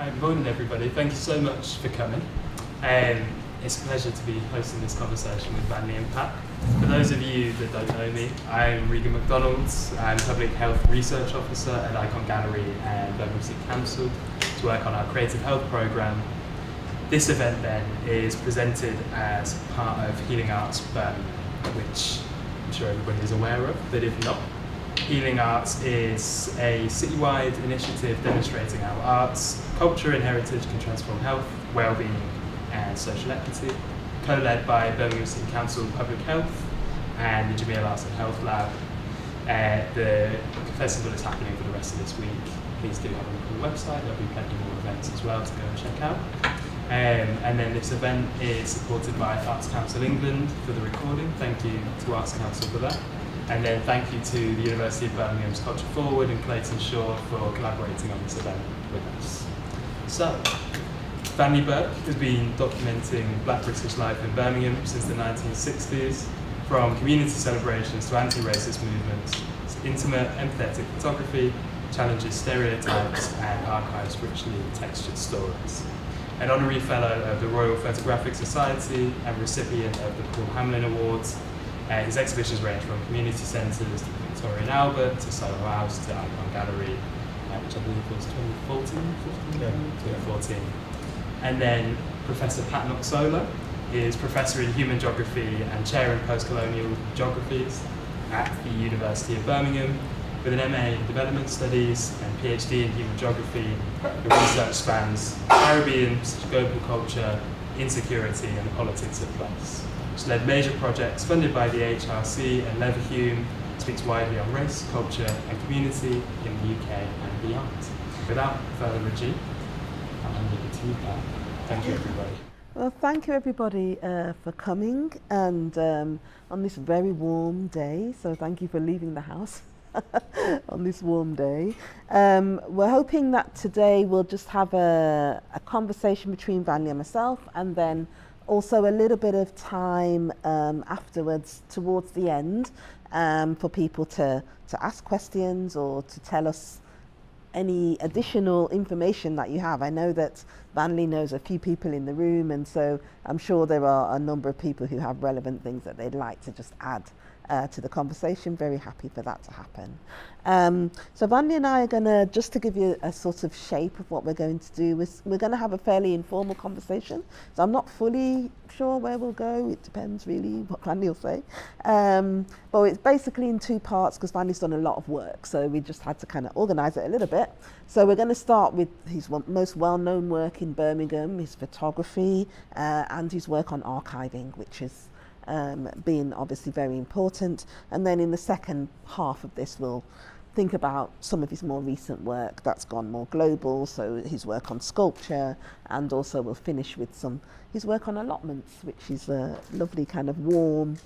Good morning, everybody. Thank you so much for coming. It's a pleasure to be hosting this conversation with Vanley and Pat. For those of you that don't know me, I'm Regan McDonald. I'm Public Health Research Officer at Ikon Gallery and Birmingham City Council to work on our Creative Health programme. This event then is presented as part of Healing Arts Birmingham, which I'm sure everybody is aware of, but if not, Healing Arts is a citywide initiative demonstrating how arts, culture and heritage can transform health, well-being and social equity, co-led by Birmingham City Council Public Health and the Jameel Arts Health Lab. The festival is happening for the rest of this week. Please do have a look at the website, there'll be plenty more events as well to go and check out. And then this event is supported by Arts Council England for the recording. Thank you to Arts Council for that. And then thank you to the University of Birmingham's Culture Forward and Clayton Shaw for collaborating on this event with us. So, Vanley Burke has been documenting Black British life in Birmingham since the 1960s, from community celebrations to anti-racist movements. It's intimate, empathetic photography, challenges stereotypes and archives richly textured stories. An honorary fellow of the Royal Photographic Society and recipient of the Paul Hamlin Awards, his exhibitions range from community centres to Victoria and Albert to Soho House to Ikon Gallery, which I believe was 2014. And then Professor Pat Noxolo is Professor in Human Geography and Chair in Postcolonial Geographies at the University of Birmingham, with an MA in Development Studies and PhD in Human Geography. The research spans Caribbean, global culture, insecurity and the politics of place. She's led major projects funded by the HRC and Leverhulme, speaks widely on race, culture and community in the UK and beyond. Without further ado, I'll hand it to you, Pat. Thank you, everybody. Well, thank you, everybody, for coming and on this very warm day. So thank you for leaving the house on this warm day. We're hoping that today we'll just have a conversation between Vanley and myself, and then also a little bit of time afterwards towards the end for people to ask questions or to tell us any additional information that you have. I know that Vanley knows a few people in the room, and so I'm sure there are a number of people who have relevant things that they'd like to just add to the conversation. Very happy for that to happen. So Vanley and I are gonna, just to give you a sort of shape of what we're going to do, we're gonna have a fairly informal conversation. So I'm not fully sure where we'll go. It depends really what Vanley will say. But it's basically in two parts because Vanley's done a lot of work. So we just had to kind of organize it a little bit. So we're gonna start with his most well-known work in Birmingham, his photography, and his work on archiving, which is being obviously very important. And then in the second half of this, we'll think about some of his more recent work that's gone more global, so his work on sculpture, and also we'll finish with his work on allotments, which is a lovely kind of warm,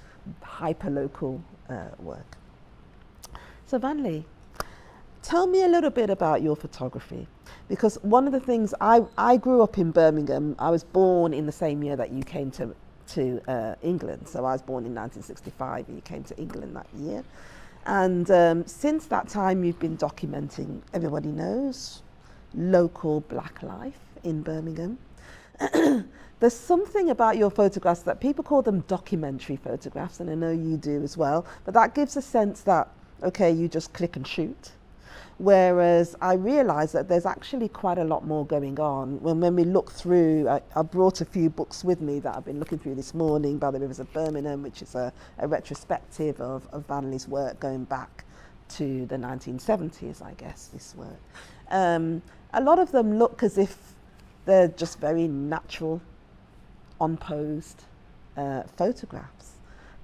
hyper-local work. So Vanley, tell me a little bit about your photography, because one of the things, I grew up in Birmingham. I was born in the same year that you came to England. So I was born in 1965 and you came to England that year. And since that time you've been documenting, everybody knows, local black life in Birmingham. There's something about your photographs that people call them documentary photographs, and I know you do as well, but that gives a sense that, okay, you just click and shoot. Whereas I realised that there's actually quite a lot more going on. When we look through, I brought a few books with me that I've been looking through this morning, By the Rivers of Birmingham, which is a retrospective of Vanley's work going back to the 1970s, I guess, this work. A lot of them look as if they're just very natural, unposed photographs.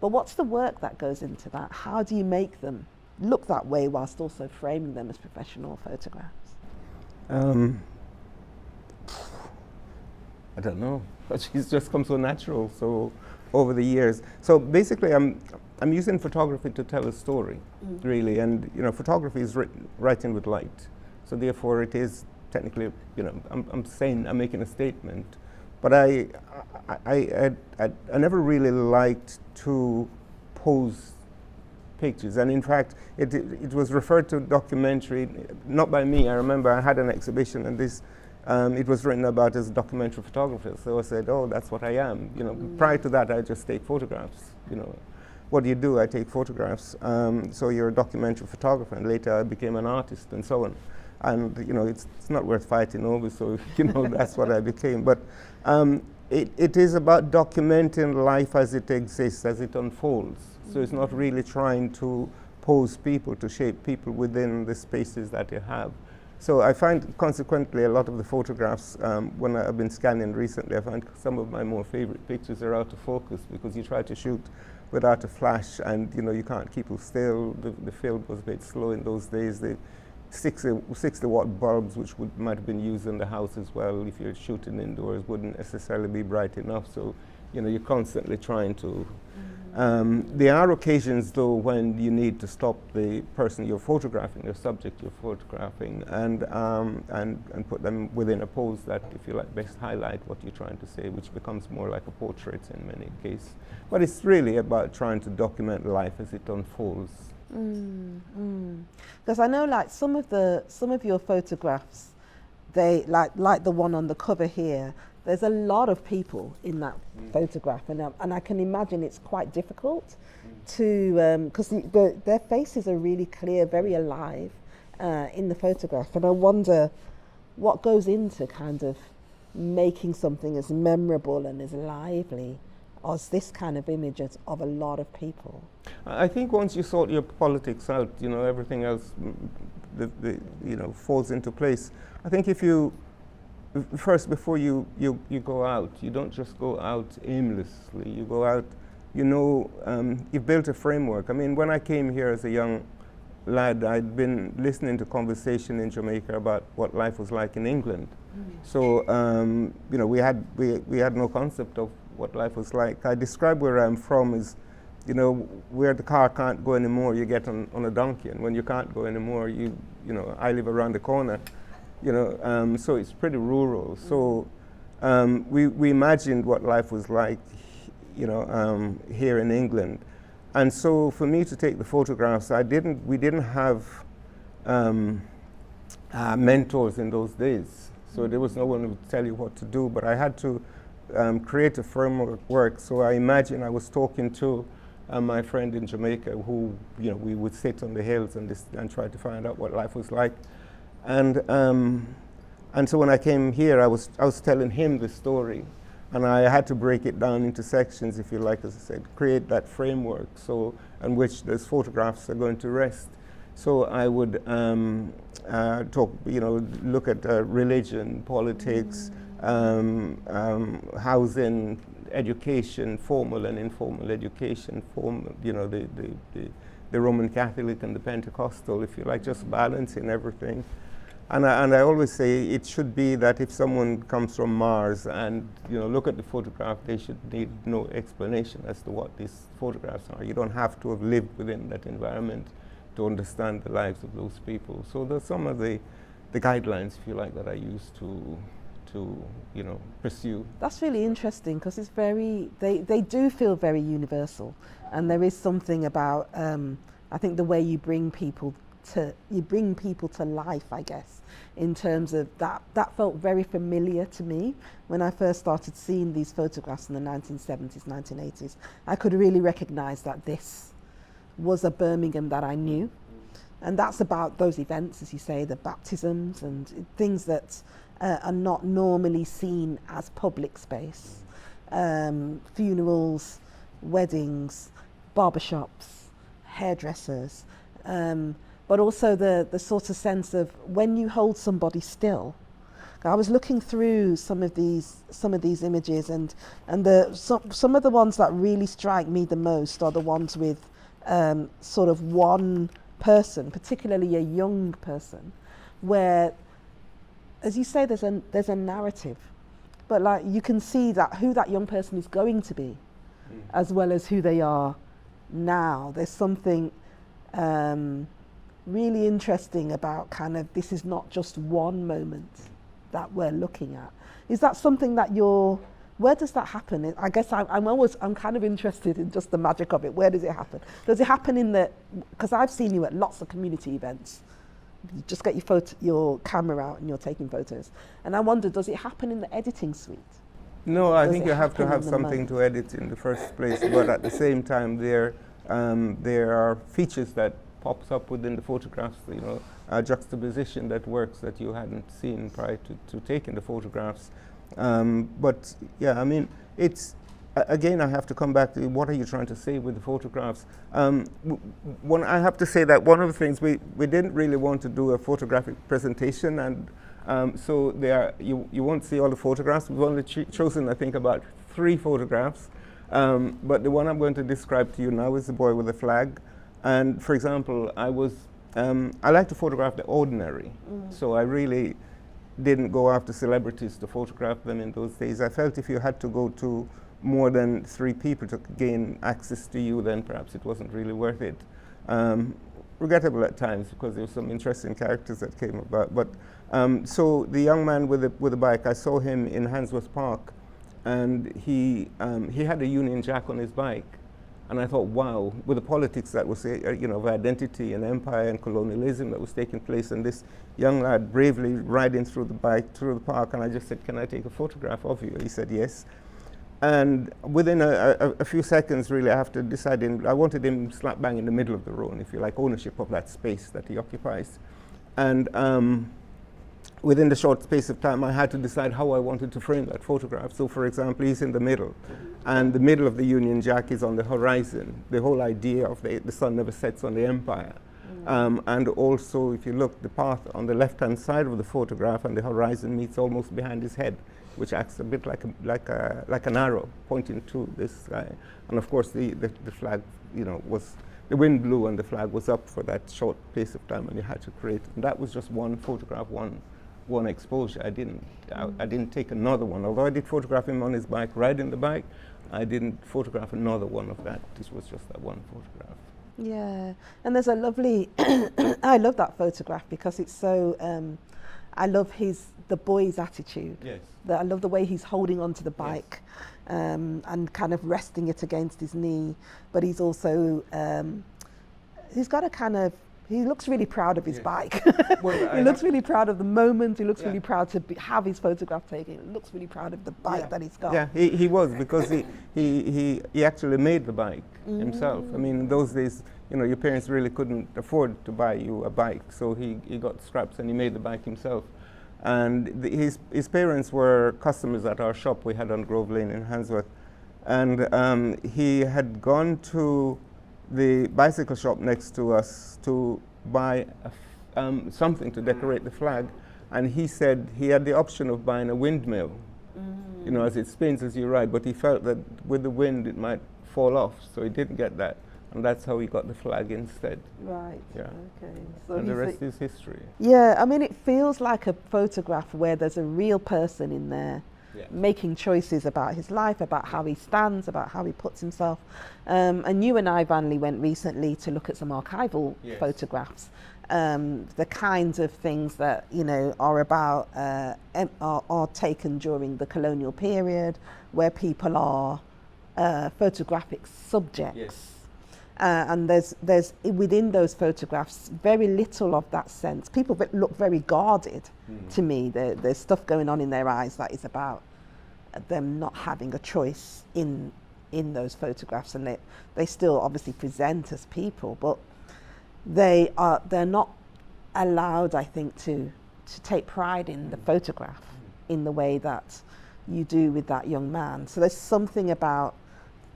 But what's the work that goes into that? How do you make them look that way whilst also framing them as professional photographs? I don't know. It's just come so natural. So over the years, so basically, I'm using photography to tell a story, really. And photography is writing with light. So therefore, it is technically, I'm making a statement. But I never really liked to pose pictures, and in fact it was referred to documentary, not by me. I remember I had an exhibition and this it was written about as a documentary photographer. So I said, oh, that's what I am. You know, prior to that, I just take photographs. You know, what do you do? I take photographs. So you're a documentary photographer, and later I became an artist, and so on. And you know, it's not worth fighting over. So you know, that's what I became. But it is about documenting life as it exists, as it unfolds. So it's not really trying to pose people, to shape people within the spaces that you have. So I find, consequently, a lot of the photographs, when I've been scanning recently, I find some of my more favorite pictures are out of focus because you try to shoot without a flash, and you know, you can't keep it still. The film was a bit slow in those days. The 60-watt bulbs, which might have been used in the house as well, if you're shooting indoors, wouldn't necessarily be bright enough. So, you know, you're constantly trying to. There are occasions, though, when you need to stop the person you're photographing, the subject you're photographing, and put them within a pose that, if you like, best highlight what you're trying to say, which becomes more like a portrait in many cases. But it's really about trying to document life as it unfolds. Because I know, like, some of your photographs, they like the one on the cover here. There's a lot of people in that photograph, and I can imagine it's quite difficult to, because their faces are really clear, very alive in the photograph. And I wonder what goes into kind of making something as memorable and as lively as this kind of image of a lot of people. I think once you sort your politics out, you know, everything else, you know, falls into place. I think if you first, before you go out, you don't just go out aimlessly. You go out, you know, you've built a framework. I mean, when I came here as a young lad, I'd been listening to conversation in Jamaica about what life was like in England. So, you know, we had no concept of what life was like. I describe where I'm from as, you know, where the car can't go anymore, you get on a donkey, and when you can't go anymore, you know, I live around the corner. You know, so it's pretty rural. So we imagined what life was like, you know, here in England. And so for me to take the photographs, we didn't have mentors in those days. So there was no one who would tell you what to do, but I had to create a framework. So I imagine I was talking to my friend in Jamaica who, you know, we would sit on the hills and try to find out what life was like. And so when I came here, I was telling him the story, and I had to break it down into sections, if you like, as I said, create that framework, so on which those photographs are going to rest. So I would talk, you know, look at religion, politics, housing, education, formal and informal education, you know, the Roman Catholic and the Pentecostal, if you like, just balancing everything. And I always say it should be that if someone comes from Mars and, you know, look at the photograph, they should need no explanation as to what these photographs are. You don't have to have lived within that environment to understand the lives of those people. So there's some of the guidelines, if you like, that I use to you know, pursue. That's really interesting, because it's very, they do feel very universal, and there is something about I think the way you bring people to life, I guess, in terms of that felt very familiar to me when I first started seeing these photographs in the 1970s, 1980s. I could really recognize that this was a Birmingham that I knew. And that's about those events, as you say, the baptisms and things that are not normally seen as public space. Funerals, weddings, barbershops, hairdressers, but also the sort of sense of when you hold somebody still. I was looking through some of these images, and some of the ones that really strike me the most are the ones with sort of one person, particularly a young person, where, as you say, there's a narrative, but like you can see that who that young person is going to be, as well as who they are now. There's something really interesting about kind of, this is not just one moment that we're looking at. Is that something that where does that happen? I guess I'm kind of interested in just the magic of it. Where does it happen? Does it happen because I've seen you at lots of community events, you just get your camera out and you're taking photos. And I wonder, does it happen in the editing suite? No, I Does think it you have to happen have in the something mind? to edit in the first place, but at the same time, there are features that pops up within the photographs, you know, a juxtaposition that works that you hadn't seen prior to taking the photographs. But yeah, I mean, it's again, I have to come back to what are you trying to say with the photographs? I have to say that one of the things we didn't really want to do a photographic presentation, and so you won't see all the photographs. We've only chosen, I think, about 3 photographs. But the one I'm going to describe to you now is the boy with the flag. And for example, I like to photograph the ordinary. So I really didn't go after celebrities to photograph them in those days. I felt if you had to go to more than 3 people to gain access to you, then perhaps it wasn't really worth it. Regrettable at times, because there were some interesting characters that came about. But so the young man with the bike, I saw him in Handsworth Park, and he had a Union Jack on his bike. And I thought, wow, with the politics that was, of identity and empire and colonialism that was taking place, and this young lad bravely riding through the park, and I just said, can I take a photograph of you? He said, yes. And within a few seconds, really, after deciding, I wanted him slap bang in the middle of the road, if you like, ownership of that space that he occupies. And within the short space of time, I had to decide how I wanted to frame that photograph. So, for example, he's in the middle, and the middle of the Union Jack is on the horizon. The whole idea of the sun never sets on the empire. And also, if you look, the path on the left-hand side of the photograph and the horizon meets almost behind his head, which acts a bit like an arrow pointing to this sky. And of course, the flag, was the wind blew and the flag was up for that short space of time, and you had to create. And that was just one photograph, one exposure. I didn't take another one. Although I did photograph him on his bike, riding the bike, I didn't photograph another one of that. This was just that one photograph. Yeah, and there's a lovely, I love that photograph because it's so, I love the boy's attitude. Yes. I love the way he's holding onto the bike, yes. And kind of resting it against his knee, but he's also, he's got a kind of, he looks really proud of his bike. Well, he looks really proud of the moment. He looks really proud to have his photograph taken. He looks really proud of the bike that he's got. Yeah, he was, because he actually made the bike himself. I mean, in those days, your parents really couldn't afford to buy you a bike, so he got scraps and he made the bike himself. And his parents were customers at our shop we had on Grove Lane in Handsworth. And he had gone to the bicycle shop next to us to buy something to decorate the flag, and he said he had the option of buying a windmill, as it spins as you ride, but he felt that with the wind it might fall off, so he didn't get that, and that's how he got the flag instead. Right. Yeah. Okay. So and the rest is history. Yeah, I mean, it feels like a photograph where there's a real person in there. Yeah. Making choices about his life, about how he stands, about how he puts himself. And you and I, Vanley, went recently to look at some archival photographs. The kinds of things that, are about, are taken during the colonial period, where people are photographic subjects. Yes. And there's within those photographs very little of that sense. People look very guarded to me. There's stuff going on in their eyes that is about them not having a choice in those photographs, and they still obviously present as people, but they're not allowed, I think, to take pride in the photograph in the way that you do with that young man. So there's something about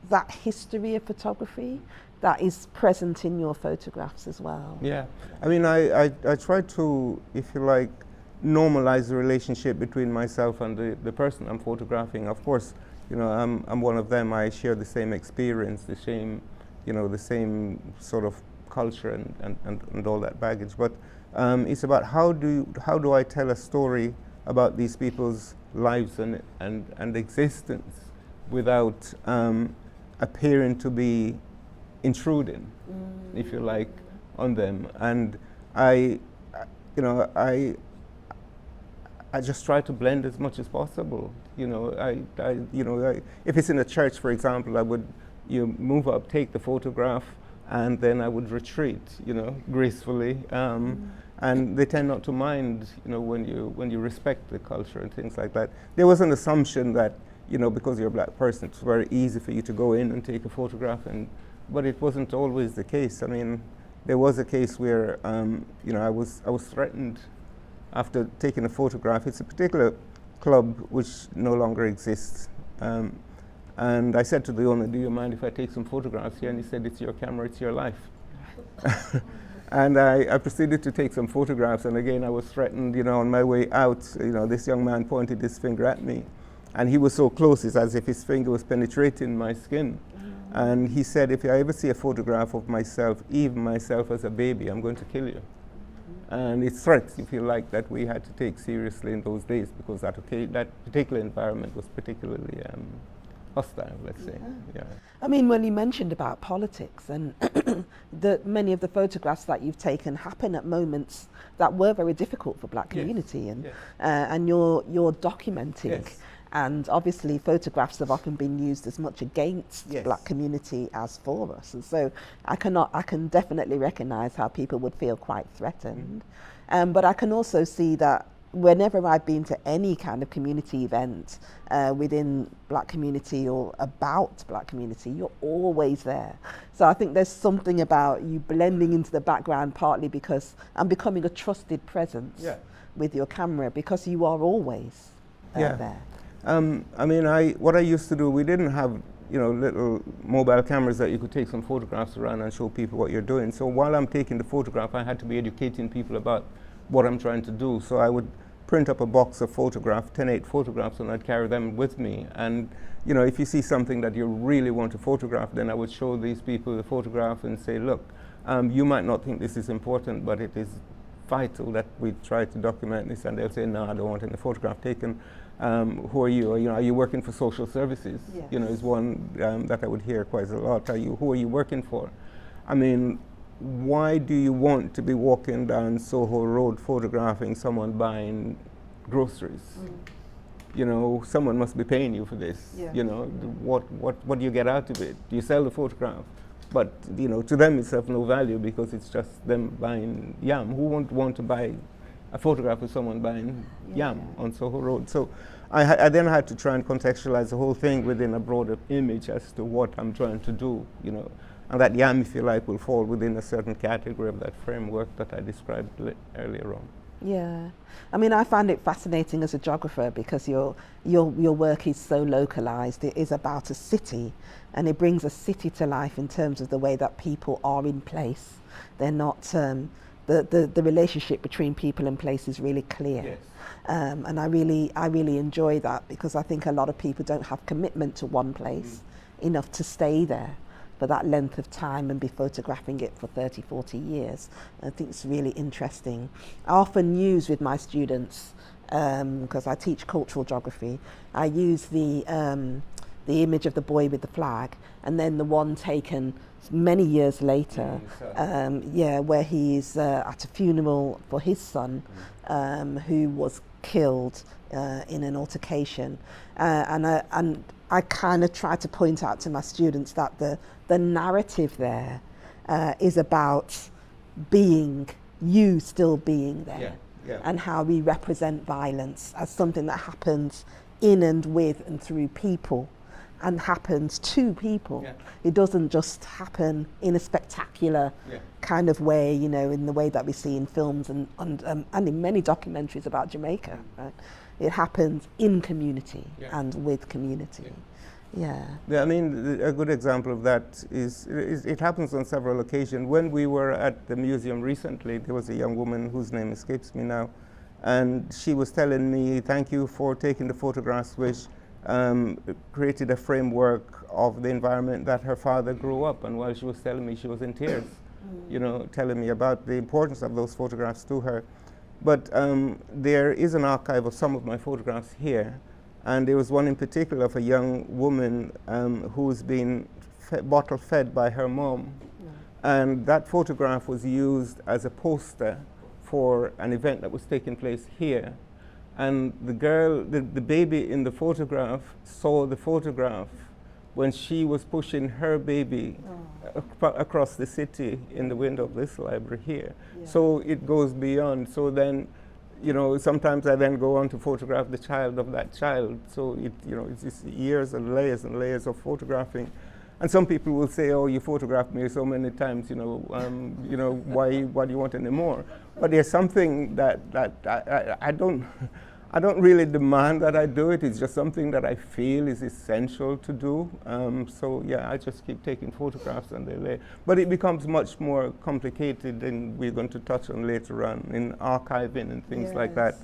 that history of photography that is present in your photographs as well. Yeah, I mean, I try to, if you like, normalize the relationship between myself and the person I'm photographing. Of course, I'm one of them. I share the same experience, the same sort of culture and all that baggage. But it's about how do I tell a story about these people's lives and existence without appearing to be intruding, if you like, on them. And I just try to blend as much as possible. If it's in a church, for example, I would move up, take the photograph, and then I would retreat, gracefully. And they tend not to mind, when you respect the culture and things like that. There was an assumption that, because you're a black person, it's very easy for you to go in and take a photograph, but it wasn't always the case. I mean, there was a case where, I was threatened after taking a photograph. It's a particular club which no longer exists. And I said to the owner, "Do you mind if I take some photographs here?" And he said, "It's your camera, it's your life." And I proceeded to take some photographs, and again I was threatened, on my way out, this young man pointed his finger at me, and he was so close, it's as if his finger was penetrating my skin. And he said, "If I ever see a photograph of myself, even myself as a baby, I'm going to kill you." And it's threats, if you like, that we had to take seriously in those days, because that particular environment was particularly hostile, let's say. Yeah. I mean, when you mentioned about politics, and many of the photographs that you've taken happen at moments that were very difficult for black community, and you're documenting. Yes. And obviously photographs have often been used as much against Yes. black community as for us. And so I can definitely recognize how people would feel quite threatened. But I can also see that whenever I've been to any kind of community event within black community or about black community, you're always there. So I think there's something about you blending into the background, partly because I'm becoming a trusted presence with your camera, because you are always there. I mean, what I used to do, we didn't have, little mobile cameras that you could take some photographs around and show people what you're doing. So while I'm taking the photograph, I had to be educating people about what I'm trying to do. So I would print up a box of photographs, 10-8 photographs, and I'd carry them with me. And, if you see something that you really want to photograph, then I would show these people the photograph and say, "Look, you might not think this is important, but it is vital that we try to document this." And they'll say, "No, I don't want any photograph taken." Who are you? Are you working for social services? Yes. Is one that I would hear quite a lot. Who are you working for? I mean, why do you want to be walking down Soho Road photographing someone buying groceries? Someone must be paying you for this. What do you get out of it? Do you sell the photograph? But to them it's of no value, because it's just them buying yam. Who won't want to buy a photograph of someone buying yam on Soho Road? So I then had to try and contextualize the whole thing within a broader image as to what I'm trying to do, and that yam, if you like, will fall within a certain category of that framework that I described earlier on. Yeah, I mean, I find it fascinating as a geographer, because your work is so localized. It is about a city, and it brings a city to life in terms of the way that people are in place. They're not the relationship between people and place is really clear. Yes. And I really enjoy that, because I think a lot of people don't have commitment to one place enough to stay there for that length of time and be photographing it for 30, 40 years. I think it's really interesting. I often use with my students, because I teach cultural geography, I use the image of the boy with the flag, and then the one taken many years later, where he's at a funeral for his son, who was killed in an altercation, and I kind of try to point out to my students that the narrative there is about you still being there, and how we represent violence as something that happens in and with and through people, and happens to people. It doesn't just happen in a spectacular kind of way, in the way that we see in films and in many documentaries about Jamaica, right? It happens in community and with community. Yeah, I mean, a good example of that is it happens on several occasions. When we were at the museum recently, there was a young woman whose name escapes me now, and she was telling me, "Thank you for taking the photographs which created a framework of the environment that her father grew up." And while she was telling me, she was in tears, telling me about the importance of those photographs to her. But there is an archive of some of my photographs here, and there was one in particular of a young woman who's been bottle fed by her mom, and that photograph was used as a poster for an event that was taking place here. And the girl, the baby in the photograph, saw the photograph when she was pushing her baby across the city in the window of this library here. Yeah. So it goes beyond. So then, you know, sometimes I then go on to photograph the child of that child. So it, you know, it's just years and layers of photographing. And some people will say, "Oh, you photographed me so many times, you know, why do you want any more?" But there's something that I don't really demand that I do it. It's just something that I feel is essential to do. So yeah, I just keep taking photographs and they lay. But it becomes much more complicated than we're going to touch on later on in archiving and things like that.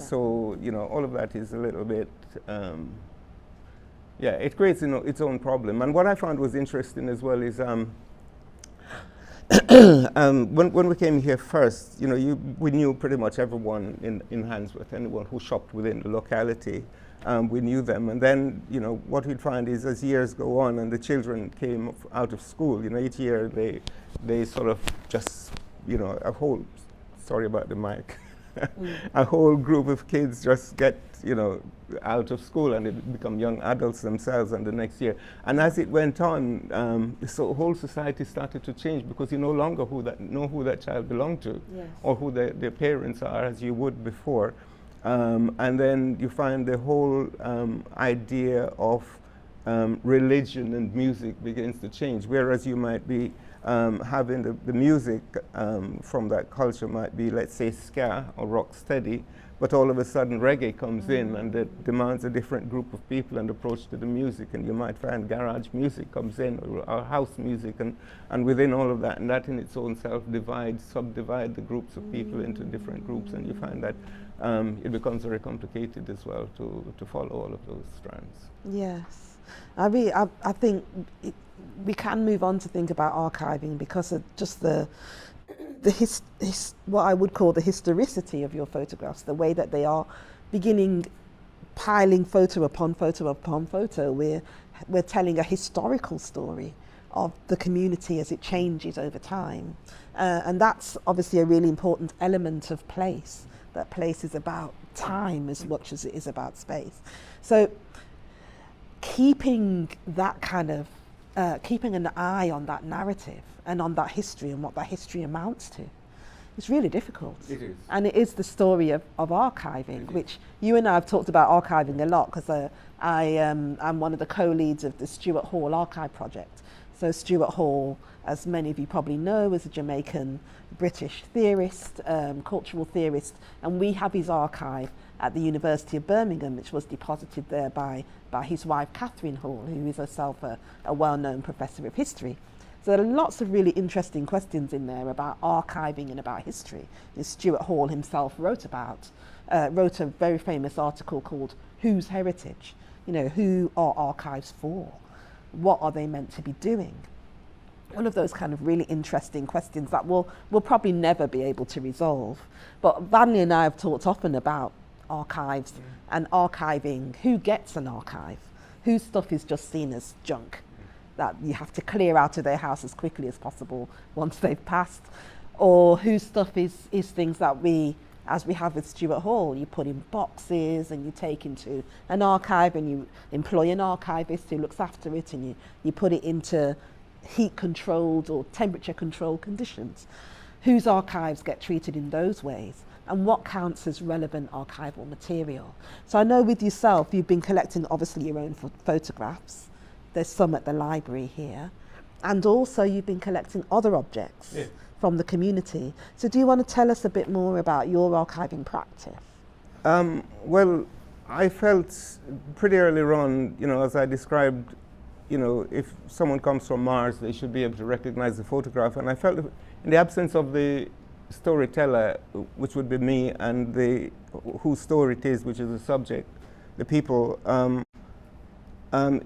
So, you know, all of that is a little bit, yeah, it creates its own problem. And what I found was interesting as well is when we came here first, you know, we knew pretty much everyone in Handsworth, anyone who shopped within the locality, we knew them. And then, you know, what we'd find is as years go on and the children came out of school, you know, each year they sort of just, you know, sorry about the mic, a whole group of kids just get, you know, out of school and they become young adults themselves and the next year. And as it went on, so whole society started to change because you no longer know who that child belonged to, yes, or who their parents are as you would before. And then you find the whole idea of religion and music begins to change, whereas you might be having the music from that culture might be, let's say, ska or rock steady, but all of a sudden reggae comes in and it demands a different group of people and approach to the music, and you might find garage music comes in or house music, and within all of that, and that in its own self subdivide the groups of people into different groups, and you find that it becomes very complicated as well to follow all of those strands. Yes, I think we can move on to think about archiving because of just what I would call the historicity of your photographs, the way that they are piling photo upon photo upon photo. We're telling a historical story of the community as it changes over time. And that's obviously a really important element of place, that place is about time as much as it is about space. So keeping that kind of, keeping an eye on that narrative and on that history and what that history amounts to, it's really difficult. It is. And it is the story of archiving, which you and I have talked about archiving a lot because I'm one of the co-leads of the Stuart Hall Archive Project. So Stuart Hall, as many of you probably know, is a Jamaican British theorist, cultural theorist, and we have his archive at the University of Birmingham, which was deposited there by his wife Catherine Hall, who is herself a well-known professor of history. So there are lots of really interesting questions in there about archiving and about history. Stuart Hall himself wrote a very famous article called "Whose Heritage?" You know, who are archives for? What are they meant to be doing? All of those kind of really interesting questions that we'll probably never be able to resolve. But Vanley and I have talked often about archives and archiving. Who gets an archive? Whose stuff is just seen as junk that you have to clear out of their house as quickly as possible once they've passed? Or whose stuff is things that we, as we have with Stuart Hall, you put in boxes and you take into an archive and you employ an archivist who looks after it, and you put it into heat controlled or temperature controlled conditions. Whose archives get treated in those ways, and what counts as relevant archival material? So I know with yourself, you've been collecting obviously your own photographs. There's some at the library here, and also you've been collecting other objects from the community. So do you want to tell us a bit more about your archiving practice? Well, I felt pretty early on, you know, as I described, you know, if someone comes from Mars, they should be able to recognize the photograph. And I felt in the absence of the storyteller, which would be me, and whose story it is, which is the subject, the people,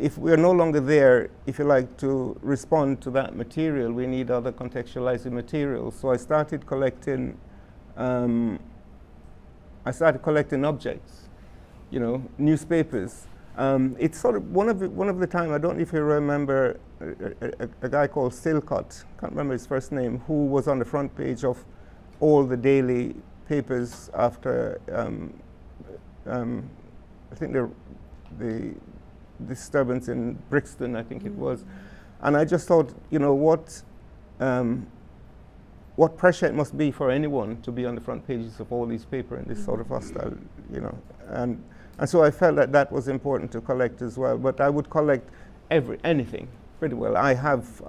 if we're no longer there, if you like, to respond to that material, we need other contextualizing materials. So I started collecting objects, you know, newspapers. It's sort of one of the time, I don't know if you remember a guy called Silcott, can't remember his first name, who was on the front page of all the daily papers after, I think disturbance in Brixton, I think it was. And I just thought, what pressure it must be for anyone to be on the front pages of all these papers in this sort of hostile, and so I felt that was important to collect as well. But I would collect anything pretty well. I have,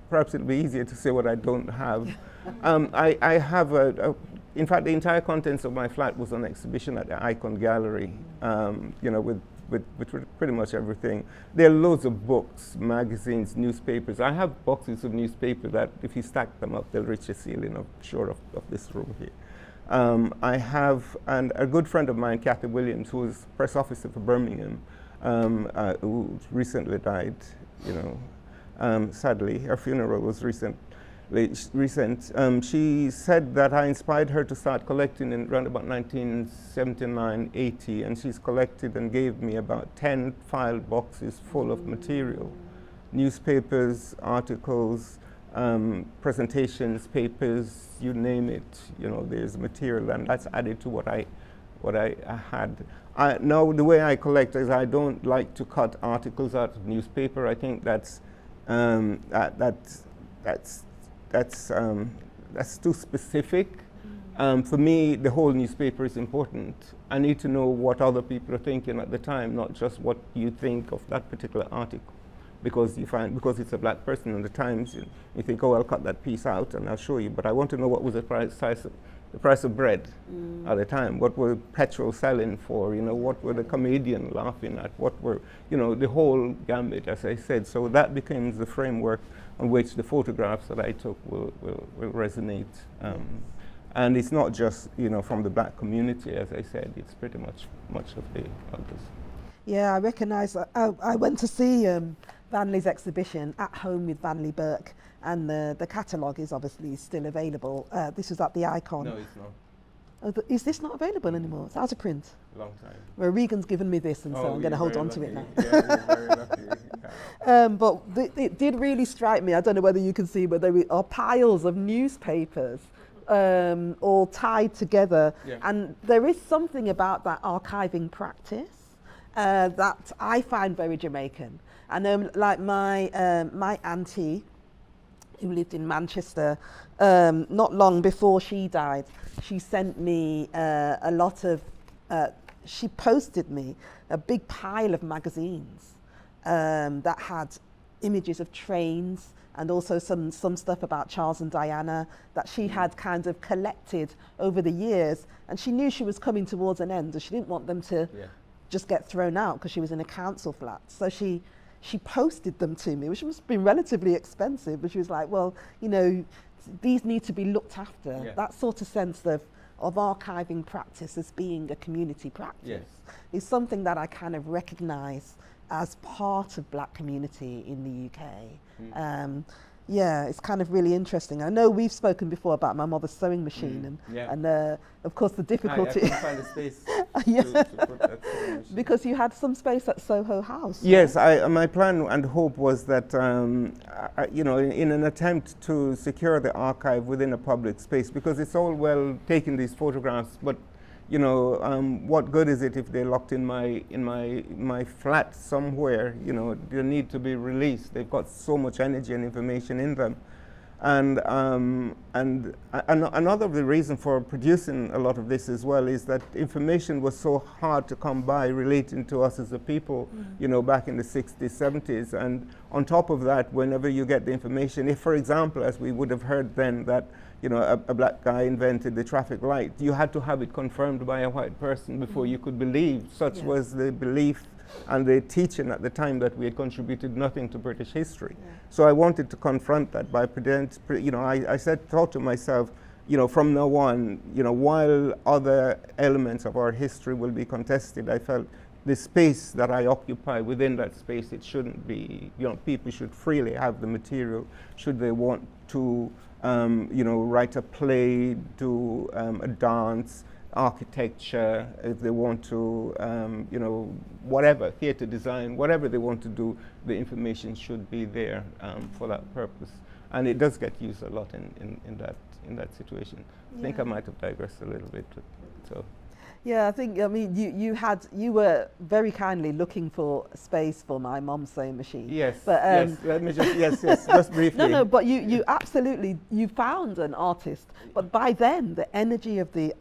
perhaps it'll be easier to say what I don't have. I have in fact, the entire contents of my flat was on exhibition at the Ikon gallery, with pretty much everything. There are loads of books, magazines, newspapers. I have boxes of newspapers that, if you stack them up, they'll reach the ceiling of this room here. I have, and a good friend of mine, Kathy Williams, who was press officer for Birmingham, who recently died, sadly. Her funeral was recent. She said that I inspired her to start collecting in around about 1979-80, and she's collected and gave me about 10 filed boxes full of material, newspapers, articles, presentations, papers, you name it. There's material, and that's added to what I had. Now the way I collect is I don't like to cut articles out of newspaper. I think that's too specific. For me, the whole newspaper is important. I need to know what other people are thinking at the time, not just what you think of that particular article. Because it's a black person in the Times, you think, oh, I'll cut that piece out and I'll show you. But I want to know what was the price of bread at the time. What were petrol selling for? What were the comedian laughing at? What were, the whole gambit, as I said. So that becomes the framework on which the photographs that I took will resonate. And it's not just, from the black community, as I said. It's pretty much of the others. Yeah, I recognise. I went to see Vanley's exhibition, At Home with Vanley Burke, and the catalogue is obviously still available. This was at the Ikon. No, it's not. Oh, is this not available anymore? It's out of print. Long time. Well, Regan's given me this, and so I'm going to hold on to it now. Yeah, you're very lucky. But it did really strike me. I don't know whether you can see, but there are piles of newspapers all tied together. Yeah. And there is something about that archiving practice that I find very Jamaican. I know, like my auntie, who lived in Manchester, not long before she died, she sent me a lot of, she posted me a big pile of magazines that had images of trains and also some stuff about Charles and Diana that she had kind of collected over the years. And she knew she was coming towards an end, and she didn't want them to just get thrown out because she was in a council flat. So she posted them to me, which must have been relatively expensive, but she was like, well, these need to be looked after. Yeah. That sort of sense of archiving practice as being a community practice is something that I kind of recognise as part of black community in the UK. It's kind of really interesting. I know we've spoken before about my mother's sewing machine and of course the difficulty. I couldn't find a space to put that sewing machine. Because you had some space at Soho House. Yes, my plan and hope was that, in an attempt to secure the archive within a public space, because it's all well taking these photographs, but what good is it if they're locked in my flat somewhere? They need to be released. They've got so much energy and information in them, and another of the reason for producing a lot of this as well is that information was so hard to come by relating to us as a people, back in the 60s, 70s, and on top of that, whenever you get the information, if, for example, as we would have heard then, that a black guy invented the traffic light, you had to have it confirmed by a white person before you could believe. Such was the belief and the teaching at the time that we had contributed nothing to British history. Yeah. So I wanted to confront that by I thought to myself, from now on, while other elements of our history will be contested, I felt the space that I occupy within that space, it shouldn't be, people should freely have the material should they want to write a play, do a dance, architecture, if they want to, whatever, theatre design, whatever they want to do, the information should be there for that purpose. And it does get used a lot in that situation. I think I might have digressed a little bit. So. Yeah, I think, I mean, you were very kindly looking for a space for my mom's sewing machine. Yes, But, yes, let me just, yes, just briefly. no, but you absolutely, you found an artist, but by then the energy of the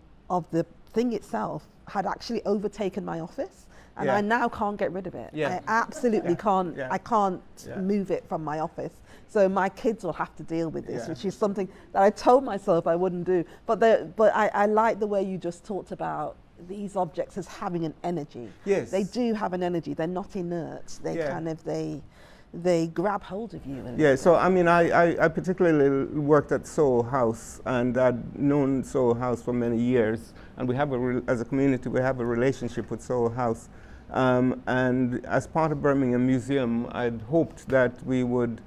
thing itself had actually overtaken my office, and Yeah. I now can't get rid of it. Yeah. I absolutely can't, Yeah. I can't Yeah. move it from my office. So my kids will have to deal with this, Yeah. which is something that I told myself I wouldn't do. But I like the way you just talked about these objects as having an energy. Yes. They do have an energy. They're not inert. They Yeah. kind of, they grab hold of you. a little Yeah, bit. so I mean, I particularly worked at Soho House, and I'd known Soho House for many years, and we have as a community, we have a relationship with Soho House. And as part of Birmingham Museum, I'd hoped that we would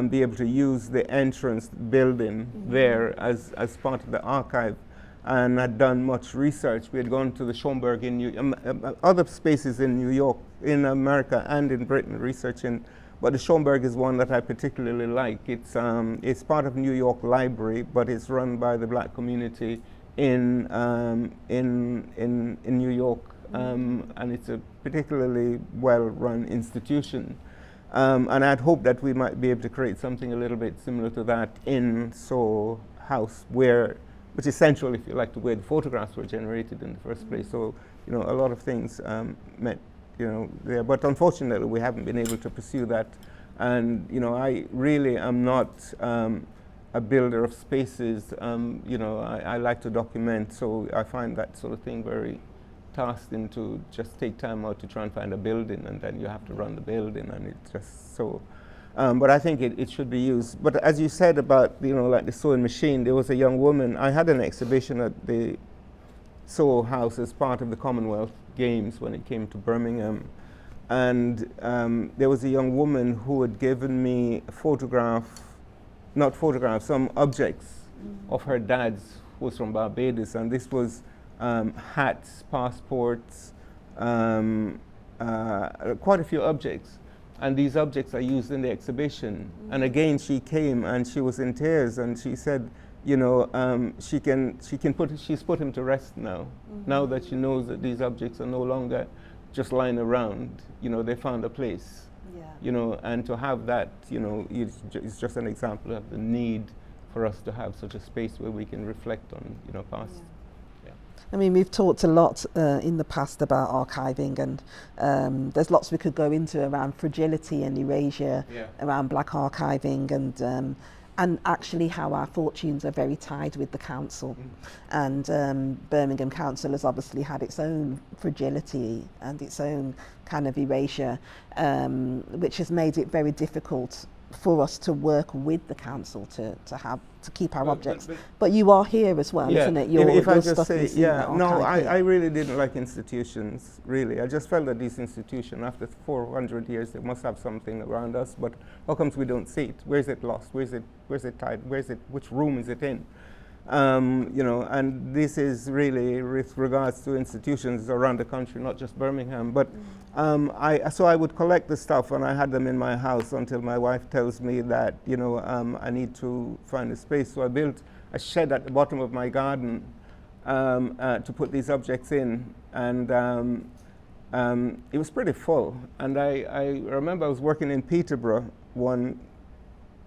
be able to use the entrance building there as part of the archive. And I'd done much research. We had gone to the Schomburg in other spaces in New York, in America and in Britain, researching. But the Schomburg is one that I particularly like. It's part of New York Library, but it's run by the black community in New York, and it's a particularly well-run institution. And I'd hoped that we might be able to create something a little bit similar to that in Soho House, which is central, if you like, to where the photographs were generated in the first place. So, you know, a lot of things met, you know, there. But unfortunately, we haven't been able to pursue that. And, you know, I really am not a builder of spaces. You know, I like to document, so I find that sort of thing very tasked to just take time out to try and find a building, and then you have to run the building, and it's just so. But I think it should be used. But as you said about, you know, like the sewing machine, there was a young woman. I had an exhibition at the Soho House as part of the Commonwealth Games when it came to Birmingham. And there was a young woman who had given me some objects of her dad's, who was from Barbados. And this was hats, passports, quite a few objects. And these objects are used in the exhibition. And again, she came and she was in tears, and she said, you know, she's put him to rest now. Now that she knows that these objects are no longer just lying around, you know, they found a place. Yeah. You know, and to have that, you know, it's just an example of the need for us to have such a space where we can reflect on, you know, past. Yeah. I mean, we've talked a lot in the past about archiving, and there's lots we could go into around fragility and erasure, around black archiving, and actually how our fortunes are very tied with the council. And Birmingham Council has obviously had its own fragility and its own kind of erasure, which has made it very difficult for us to work with the council to keep our objects. But you are here as well, isn't it? If I just say, I really didn't like institutions, really. I just felt that these institutions, after 400 years, they must have something around us, but how comes we don't see it? Where is it lost? Where is it tied? Which room is it in? You know, and this is really with regards to institutions around the country, not just Birmingham. But so I would collect the stuff, and I had them in my house until my wife tells me that, you know, I need to find a space. So I built a shed at the bottom of my garden to put these objects in, and it was pretty full. And I remember I was working in Peterborough one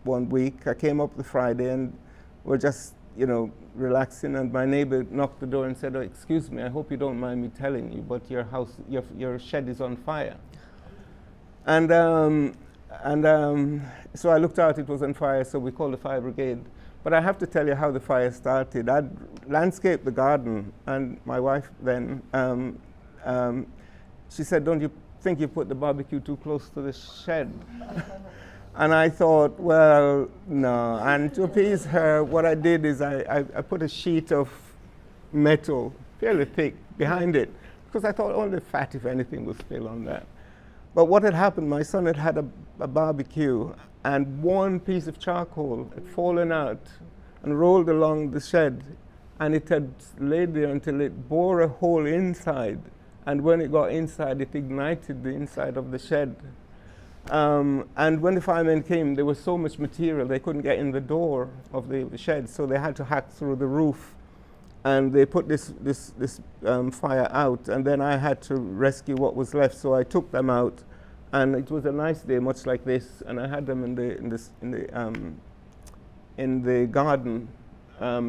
week. I came up the Friday, and we're just, you know, relaxing, and my neighbor knocked the door and said, "Oh, excuse me, I hope you don't mind me telling you, but your house, your shed is on fire." And so I looked out, it was on fire, so we called the fire brigade. But I have to tell you how the fire started. I'd landscaped the garden, and my wife then, she said, "Don't you think you put the barbecue too close to the shed?" And I thought, well, no. And to appease her, what I did is I put a sheet of metal, fairly thick, behind it, because I thought only fat, if anything, would spill on that. But what had happened, my son had a barbecue, and one piece of charcoal had fallen out and rolled along the shed, and it had laid there until it bore a hole inside. And when it got inside, it ignited the inside of the shed. And when the firemen came, there was so much material, they couldn't get in the door of the shed, so they had to hack through the roof and they put this fire out, and then I had to rescue what was left. So I took them out, and it was a nice day, much like this, and I had them in the garden,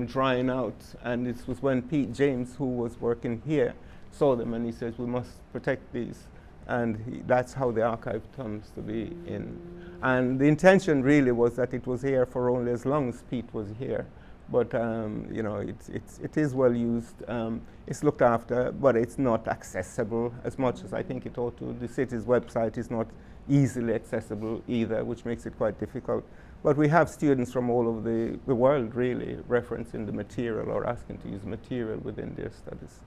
drying out. And this was when Pete James, who was working here, saw them, and he says, we must protect these. And that's how the archive comes to be in. And the intention really was that it was here for only as long as Pete was here. But you know, it is well used. It's looked after, but it's not accessible as much as I think it ought to. The city's website is not easily accessible either, which makes it quite difficult. But we have students from all over the world really referencing the material or asking to use material within their studies.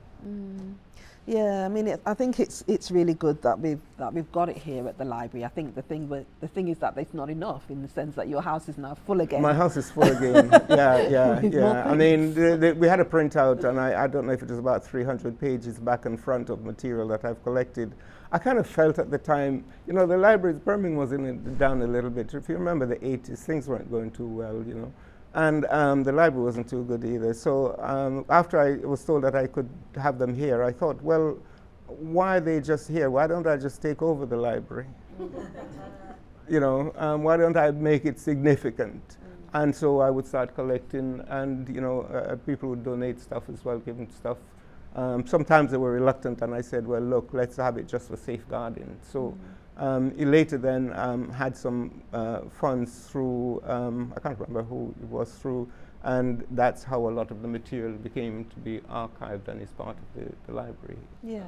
Yeah, I mean, I think it's really good that we've got it here at the library. I think the thing is that it's not enough, in the sense that your house is now full again. My house is full again. Yeah. I mean, we had a printout, and I don't know if it was about 300 pages back and front of material that I've collected. I kind of felt at the time, you know, the libraries, Birmingham was down a little bit. If you remember the 80s, things weren't going too well, you know. And the library wasn't too good either. So after I was told that I could have them here, I thought, well, why are they just here? Why don't I just take over the library? You know, why don't I make it significant? And so I would start collecting, and you know, people would donate stuff as well, give them stuff. Sometimes they were reluctant, and I said, well, look, let's have it just for safeguarding. So he later then had some funds through, I can't remember who it was through, and that's how a lot of the material became to be archived and is part of the library. Yes,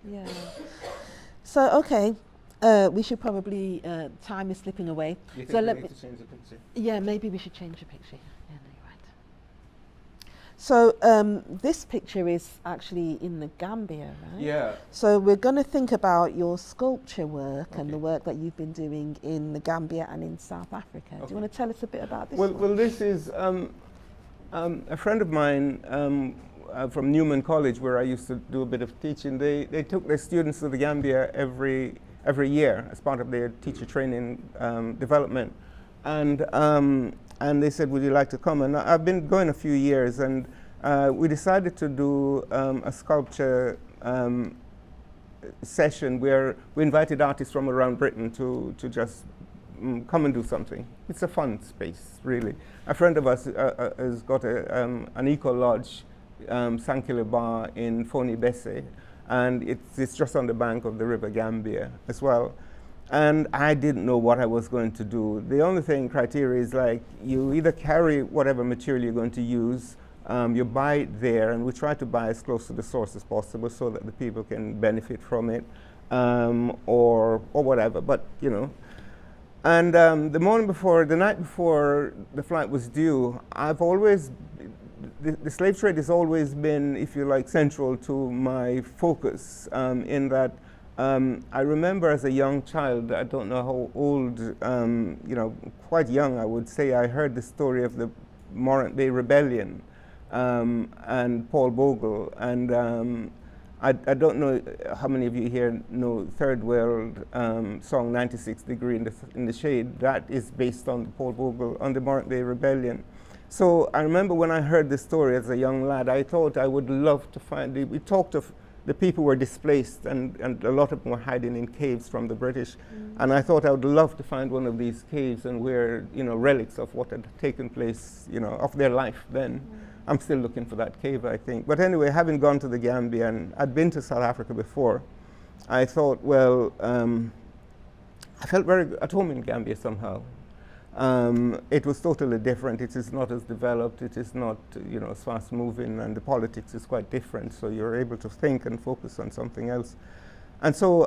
yeah. So, okay, we should probably, time is slipping away. Do you think so we let need me to change the picture? Yeah, maybe we should change the picture. Yeah, no, you're right. So this picture is actually in the Gambia, right? Yeah. So we're going to think about your sculpture work and Okay. the work that you've been doing in the Gambia and in South Africa. Do you want to tell us a bit about this? Well, this is a friend of mine from Newman College, where I used to do a bit of teaching. They took their students to the Gambia every year as part of their teacher training development, and they said, would you like to come? And I've been going a few years, and we decided to do a sculpture session where we invited artists from around Britain to just come and do something. It's a fun space, really. A friend of us has got an eco lodge, Sankile Bar in Foni Bese, and it's just on the bank of the River Gambia as well. And I didn't know what I was going to do. The only criteria is like, you either carry whatever material you're going to use, you buy it there, and we try to buy as close to the source as possible so that the people can benefit from it, or whatever, but you know. And the night before the flight was due, the slave trade has always been, if you like, central to my focus, in that I remember as a young child, I don't know how old, you know, quite young I would say, I heard the story of the Morant Bay Rebellion and Paul Bogle, and I don't know how many of you here know Third World song 96 Degree in the Shade. That is based on Paul Bogle, on the Morant Bay Rebellion. So I remember when I heard the story as a young lad, I thought I would love to find it. We talked of the people were displaced, and a lot of them were hiding in caves from the British. And I thought I would love to find one of these caves and where, you know, relics of what had taken place, you know, of their life then. I'm still looking for that cave, I think. But anyway, having gone to the Gambia, and I'd been to South Africa before, I thought, well, I felt very at home in Gambia somehow. It was totally different. It is not as developed. It is not, you know, as fast moving, and the politics is quite different. So you're able to think and focus on something else. And so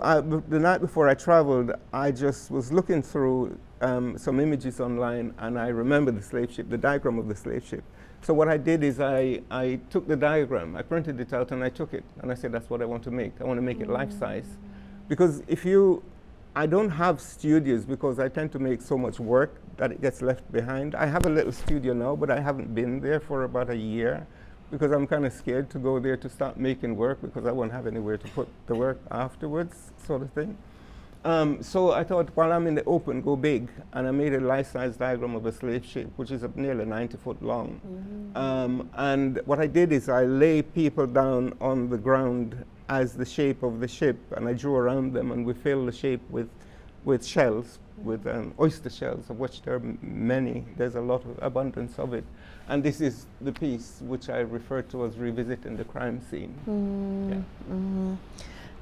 the night before I traveled, I just was looking through some images online, and I remember the slave ship, the diagram of the slave ship. So what I did is I took the diagram, I printed it out, and I took it, and I said, that's what I want to make. I want to make it life-size. Because I don't have studios because I tend to make so much work that it gets left behind. I have a little studio now, but I haven't been there for about a year because I'm kind of scared to go there to start making work because I won't have anywhere to put the work afterwards, sort of thing. So I thought, while I'm in the open, go big, and I made a life-size diagram of a slave ship, which is nearly 90 foot long. And what I did is I lay people down on the ground as the shape of the ship, and I drew around them, and we fill the shape with shells, with oyster shells, of which there are many. There's a lot of abundance of it. And this is the piece which I refer to as revisiting the crime scene.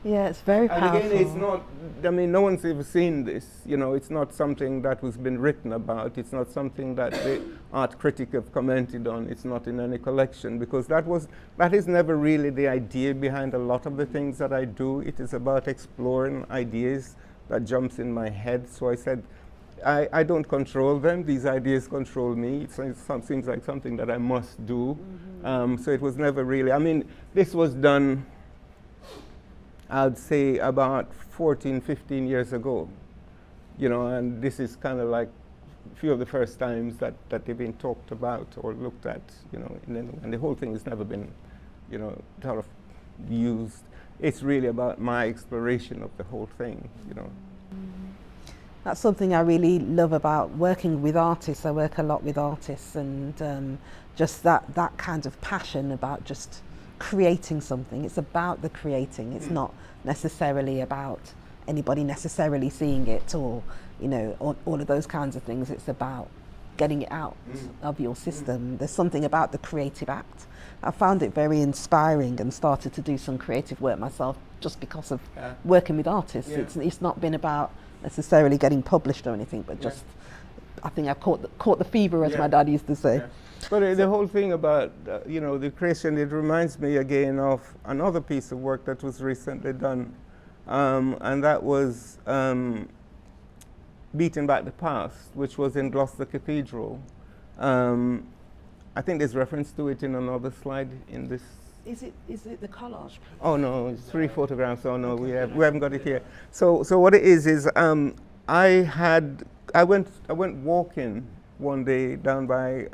Yeah, it's very powerful. And again, it's not, I mean, no one's ever seen this. You know, it's not something that was been written about. It's not something that the art critic have commented on. It's not in any collection, because that is never really the idea behind a lot of the things that I do. It is about exploring ideas that jumps in my head. So I said, I don't control them. These ideas control me. It seems like something that I must do. So it was never really, I mean, this was done, I'd say, about 14, 15 years ago, you know, and this is kind of like a few of the first times that they've been talked about or looked at, you know, and the whole thing has never been, you know, sort of used. It's really about my exploration of the whole thing, you know. That's something I really love about working with artists. I work a lot with artists, and just that kind of passion about just creating something. It's about the creating. It's not necessarily about anybody necessarily seeing it, or, you know, all of those kinds of things. It's about getting it out of your system. There's something about the creative act. I found it very inspiring and started to do some creative work myself just because of working with artists. It's not been about necessarily getting published or anything, but just I think I've caught the fever, as my dad used to say. But the whole thing about, you know, the creation, it reminds me again of another piece of work that was recently done, and that was Beating Back the Past, which was in Gloucester Cathedral. I think there's reference to it in another slide in this. Is it the collage? Oh no, it's 3 photographs. Oh no, we haven't got it here. So what it is I went walking one day down by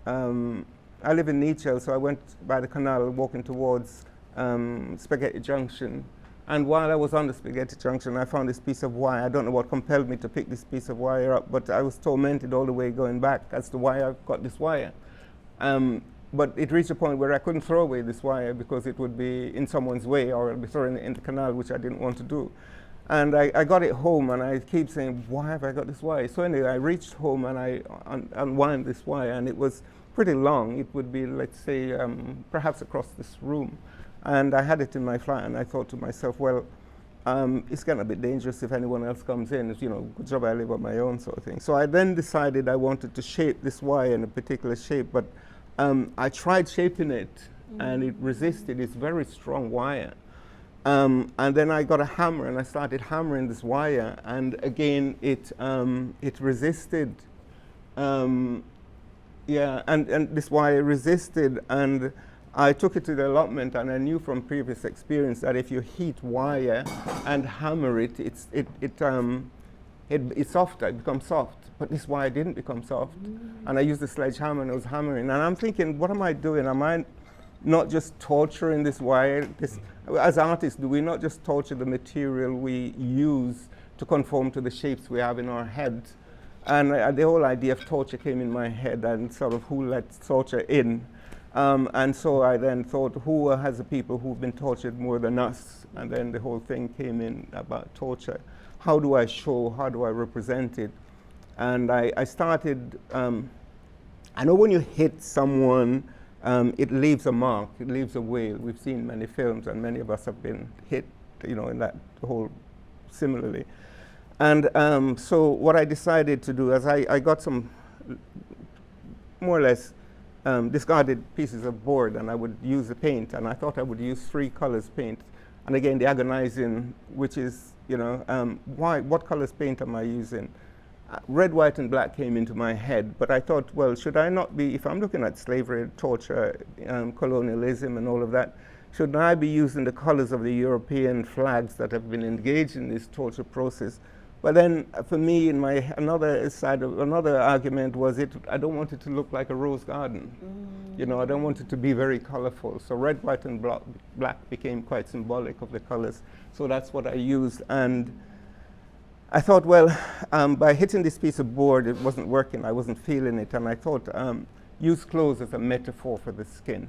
I live in Nichel, so I went by the canal walking towards Spaghetti Junction. And while I was on the Spaghetti Junction, I found this piece of wire. I don't know what compelled me to pick this piece of wire up, but I was tormented all the way going back as to why I got this wire. But it reached a point where I couldn't throw away this wire because it would be in someone's way, or I'd be throwing it in the canal, which I didn't want to do. And I got it home, and I keep saying, why have I got this wire? So anyway, I reached home, and I unwound this wire, and it was pretty long. It would be, let's say, perhaps across this room. And I had it in my flat, and I thought to myself, well, it's going to be dangerous if anyone else comes in. It's, you know, good job I live on my own, sort of thing. So I then decided I wanted to shape this wire in a particular shape, but I tried shaping it, and it resisted. It's very strong wire. And then I got a hammer, and I started hammering this wire, and again, it resisted. And this wire resisted, and I took it to the allotment, and I knew from previous experience that if you heat wire and hammer it, it's softer, it becomes soft. But this wire didn't become soft. And I used the sledgehammer, and I was hammering. And I'm thinking, what am I doing? Am I not just torturing this wire? As artists, do we not just torture the material we use to conform to the shapes we have in our heads? And the whole idea of torture came in my head, and sort of who lets torture in. And so I then thought, who has the people who've been tortured more than us? And then the whole thing came in about torture. How do I show, how do I represent it? And I started, I know when you hit someone, it leaves a mark, it leaves a wail. We've seen many films, and many of us have been hit, you know, in that whole similarly. And so what I decided to do is I got some more or less discarded pieces of board, and I would use the paint, and I thought I would use 3 colors paint. And again, the agonizing, which is, you know, what colors paint am I using? Red, white, and black came into my head, but I thought, well, should I not be, if I'm looking at slavery, torture, colonialism, and all of that, should I be using the colors of the European flags that have been engaged in this torture process? But then, for me, in my another argument was I don't want it to look like a rose garden. You know, I don't want it to be very colorful. So red, white, and black became quite symbolic of the colors. So that's what I used. And I thought, well, by hitting this piece of board, it wasn't working, I wasn't feeling it, and I thought, use clothes as a metaphor for the skin,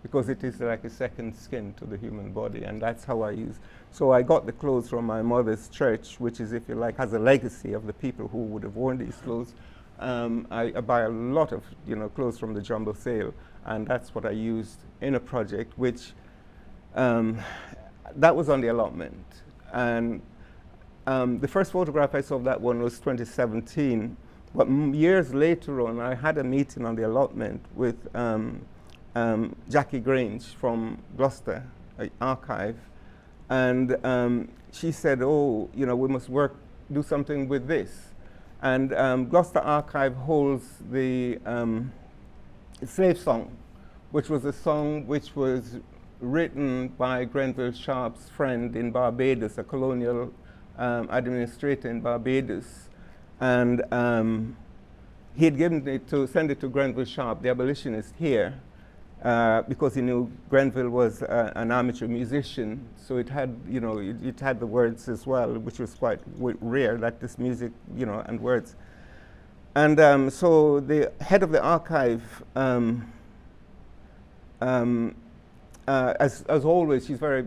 because it is like a second skin to the human body, and that's how I use. So I got the clothes from my mother's church, which is, if you like, has a legacy of the people who would have worn these clothes. I buy a lot of, clothes from the jumble sale, and that's what I used in a project, which that was on the allotment. And the first photograph I saw of that one was 2017, but years later on, I had a meeting on the allotment with Jackie Grange from Gloucester Archive, and she said, oh, we must do something with this. And Gloucester Archive holds the Slave Song, which was a song which was written by Grenville Sharp's friend in Barbados, a colonial administrator in Barbados. And he had given it to send it to Grenville Sharp, the abolitionist here, because he knew Grenville was an amateur musician, so it had, it had the words as well, which was quite rare, that this music, and words. And so the head of the archive, as always, she's very,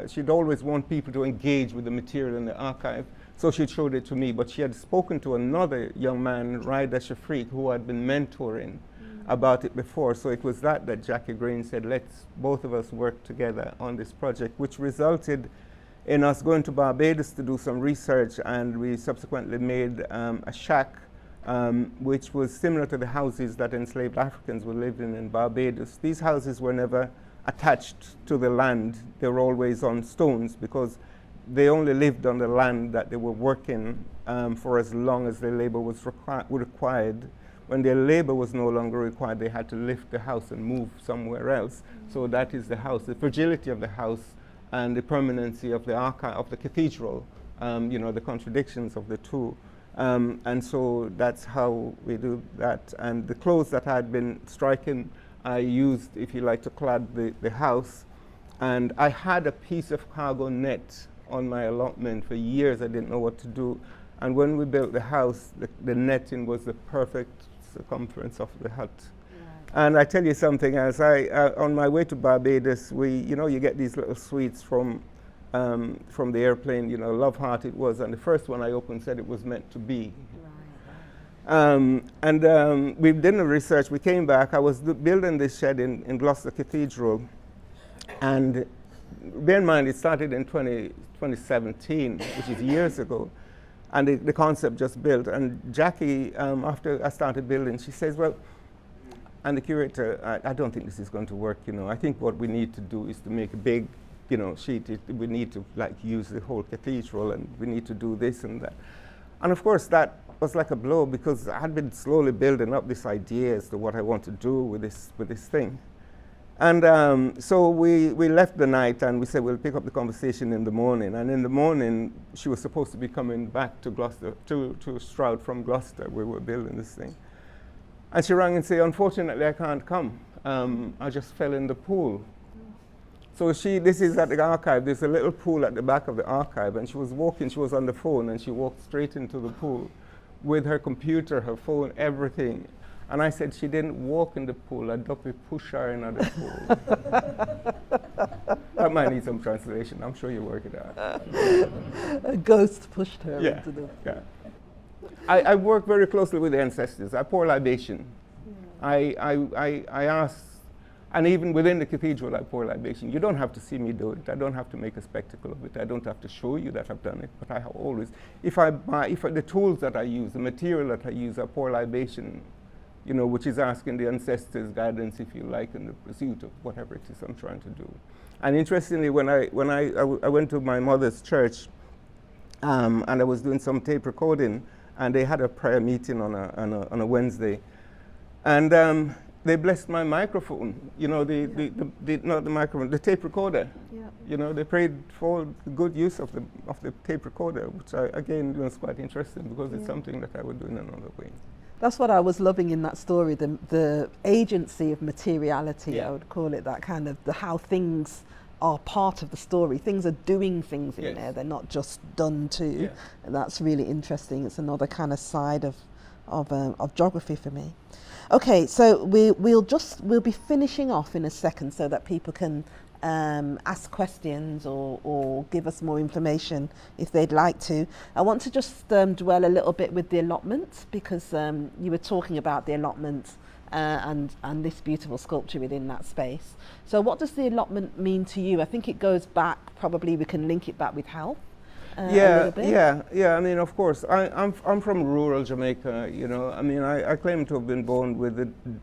she'd always want people to engage with the material in the archive, so she showed it to me, but she had spoken to another young man, Raida Shafriq, who had been mentoring about it before. So it was that Jackie Green said, let's both of us work together on this project, which resulted in us going to Barbados to do some research, and we subsequently made a shack which was similar to the houses that enslaved Africans were living in Barbados. These houses were never attached to the land. They were always on stones, because they only lived on the land that they were working for as long as their labor was required. When their labor was no longer required, they had to lift the house and move somewhere else. So that is the house, the fragility of the house and the permanency of the archive, of the cathedral, the contradictions of the two. And so that's how we do that. And the clothes that I had been striking, I used, if you like, to clad the house. And I had a piece of cargo net on my allotment for years. I didn't know what to do. And when we built the house, the netting was the perfect circumference of the hut. Right. And I tell you something, as on my way to Barbados, you get these little sweets from the airplane, Love Heart it was, and the first one I opened said it was meant to be. Right. We did the research, we came back, I was building this shed in Gloucester Cathedral, and bear in mind it started in 2017, which is years ago, and the concept just built. And Jackie, after I started building, she says, well, and the curator, I don't think this is going to work, I think what we need to do is to make a big, sheet. We need to use the whole cathedral, and we need to do this and that. And of course that was like a blow, because I had been slowly building up this idea as to what I want to do with this thing. And so we left the night, and we said we'll pick up the conversation in the morning. And in the morning, she was supposed to be coming back to Gloucester, to Stroud from Gloucester. We were building this thing. And she rang and said, unfortunately, I can't come. I just fell in the pool. So this is at the archive. There's a little pool at the back of the archive, and she was walking, she was on the phone, and she walked straight into the pool with her computer, her phone, everything. And I said, she didn't walk in the pool, I'd push her in the pool. That might need some translation, I'm sure you work it out. A ghost pushed her into the pool. Yeah. I work very closely with the ancestors. I pour libation. I ask, and even within the cathedral I pour libation. You don't have to see me do it. I don't have to make a spectacle of it. I don't have to show you that I've done it, but I have always, the tools that I use, the material that I use, I pour libation, which is asking the ancestors' guidance, if you like, in the pursuit of whatever it is I'm trying to do. And interestingly, when I went to my mother's church, and I was doing some tape recording, and they had a prayer meeting on a Wednesday, and they blessed my microphone. Not the microphone, the tape recorder. Yeah. They prayed for the good use of the tape recorder, which again was quite interesting, because it's something that I would do in another way. That's what I was loving in that story, the agency of materiality, I would call it, that kind of how things are part of the story. Things are doing things in Yes. there. They're not just done to. Yeah. And that's really interesting. It's another kind of side of geography for me. Okay, so we'll be finishing off in a second so that people can ask questions or give us more information if they'd like to. I want to just dwell a little bit with the allotment, because you were talking about the allotment and this beautiful sculpture within that space. So what does the allotment mean to you? I think it goes back, probably we can link it back with health. A little bit. Yeah. I mean, of course, I'm from rural Jamaica. You know, I mean, I claim to have been born with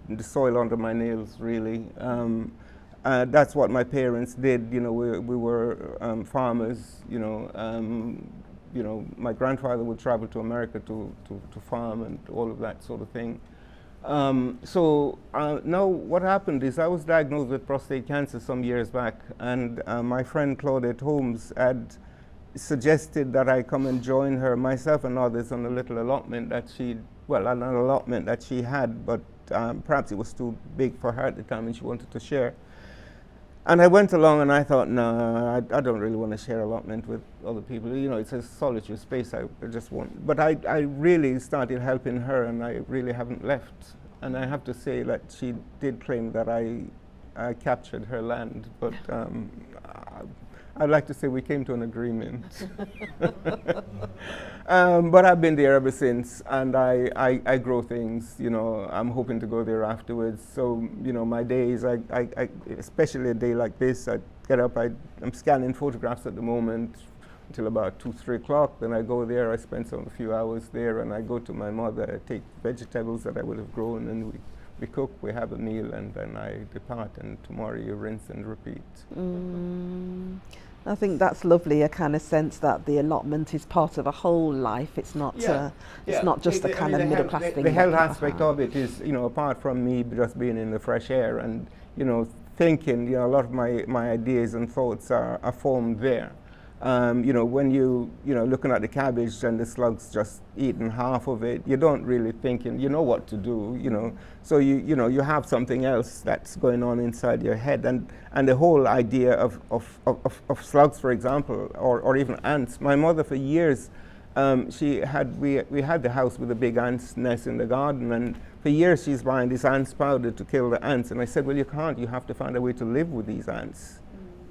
the soil under my nails. Really, that's what my parents did. You know, we were farmers. You know, my grandfather would travel to America to farm and all of that sort of thing. So now what happened is I was diagnosed with prostate cancer some years back, and my friend Claudette Holmes had suggested that I come and join her, myself and others, on a little allotment that an allotment that she had, but perhaps it was too big for her at the time and she wanted to share. And I went along and I thought, no, I don't really want to share allotment with other people. You know, it's a solitary space, I just want. But I really started helping her, and I really haven't left. And I have to say that she did claim that I captured her land, but I'd like to say we came to an agreement. But I've been there ever since, and I grow things. You know, I'm hoping to go there afterwards. So, you know, my days, I especially a day like this, I get up, I'm scanning photographs at the moment until about 2, 3 o'clock. Then I go there, I spend a few hours there, and I go to my mother, I take vegetables that I would have grown, and we cook, we have a meal, and then I depart, and tomorrow you rinse and repeat. I think that's lovely, a kind of sense that the allotment is part of a whole life. It's not it's not just a kind of middle class thing. The health aspect of it is, you know, apart from me just being in the fresh air and, you know, thinking, you know, a lot of my ideas and thoughts are formed there. You know, when you know, looking at the cabbage and the slugs just eating half of it, you don't really thinking, you know what to do, you know. So you know, you have something else that's going on inside your head, and the whole idea of slugs, for example, or even ants. My mother, for years, we had the house with a big ant's nest in the garden, and for years she's buying this ants powder to kill the ants. And I said, well, you can't. You have to find a way to live with these ants.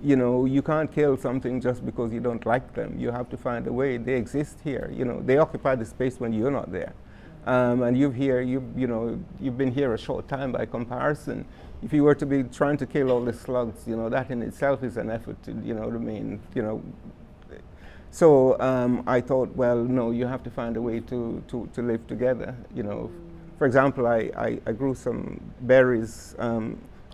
You know, you can't kill something just because you don't like them. You have to find a way. They exist here. You know, they occupy the space when you're not there. And you've been here a short time by comparison. If you were to be trying to kill all the slugs, you know, that in itself is an effort to, you know what I mean, you know. So I thought, well, no, you have to find a way to live together, you know. For example, I grew some berries.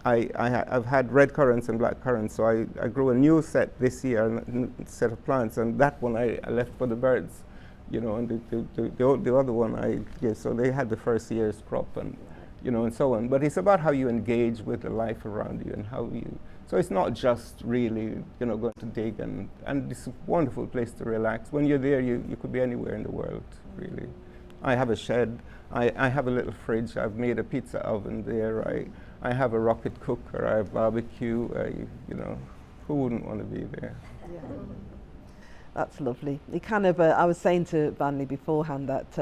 I've had red currants and black currants, so I grew a new set this year, a set of plants, and that one I left for the birds, you know, and the other one so they had the first year's crop, and, you know, and so on. But it's about how you engage with the life around you and how you, so it's not just really, you know, going to dig, and it's a wonderful place to relax. When you're there, you could be anywhere in the world, really. I have a shed, I have a little fridge, I've made a pizza oven there, I have a rocket cooker, I have barbecue, you know, who wouldn't want to be there? Yeah. That's lovely. It kind of, I was saying to Vanley beforehand that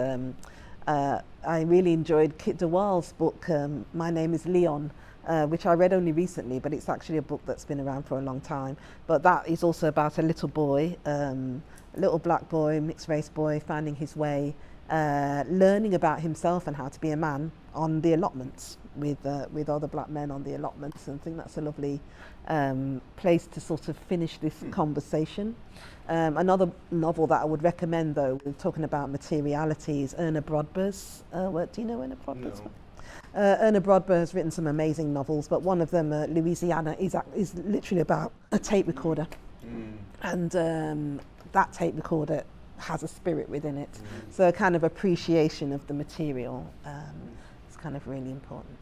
I really enjoyed Kit DeWaal's book, My Name is Leon, which I read only recently, but it's actually a book that's been around for a long time. But that is also about a little boy, a little black boy, mixed race boy, finding his way, learning about himself and how to be a man on the allotments with other black men on the allotments. And I think that's a lovely place to sort of finish this conversation. Another novel that I would recommend, though, we're talking about materiality, is Erna Brodber's work. Do you know Erna Brodber's work? Erna Brodber has written some amazing novels, but one of them, Louisiana, is literally about a tape recorder. And that tape recorder has a spirit within it. So a kind of appreciation of the material is kind of really important.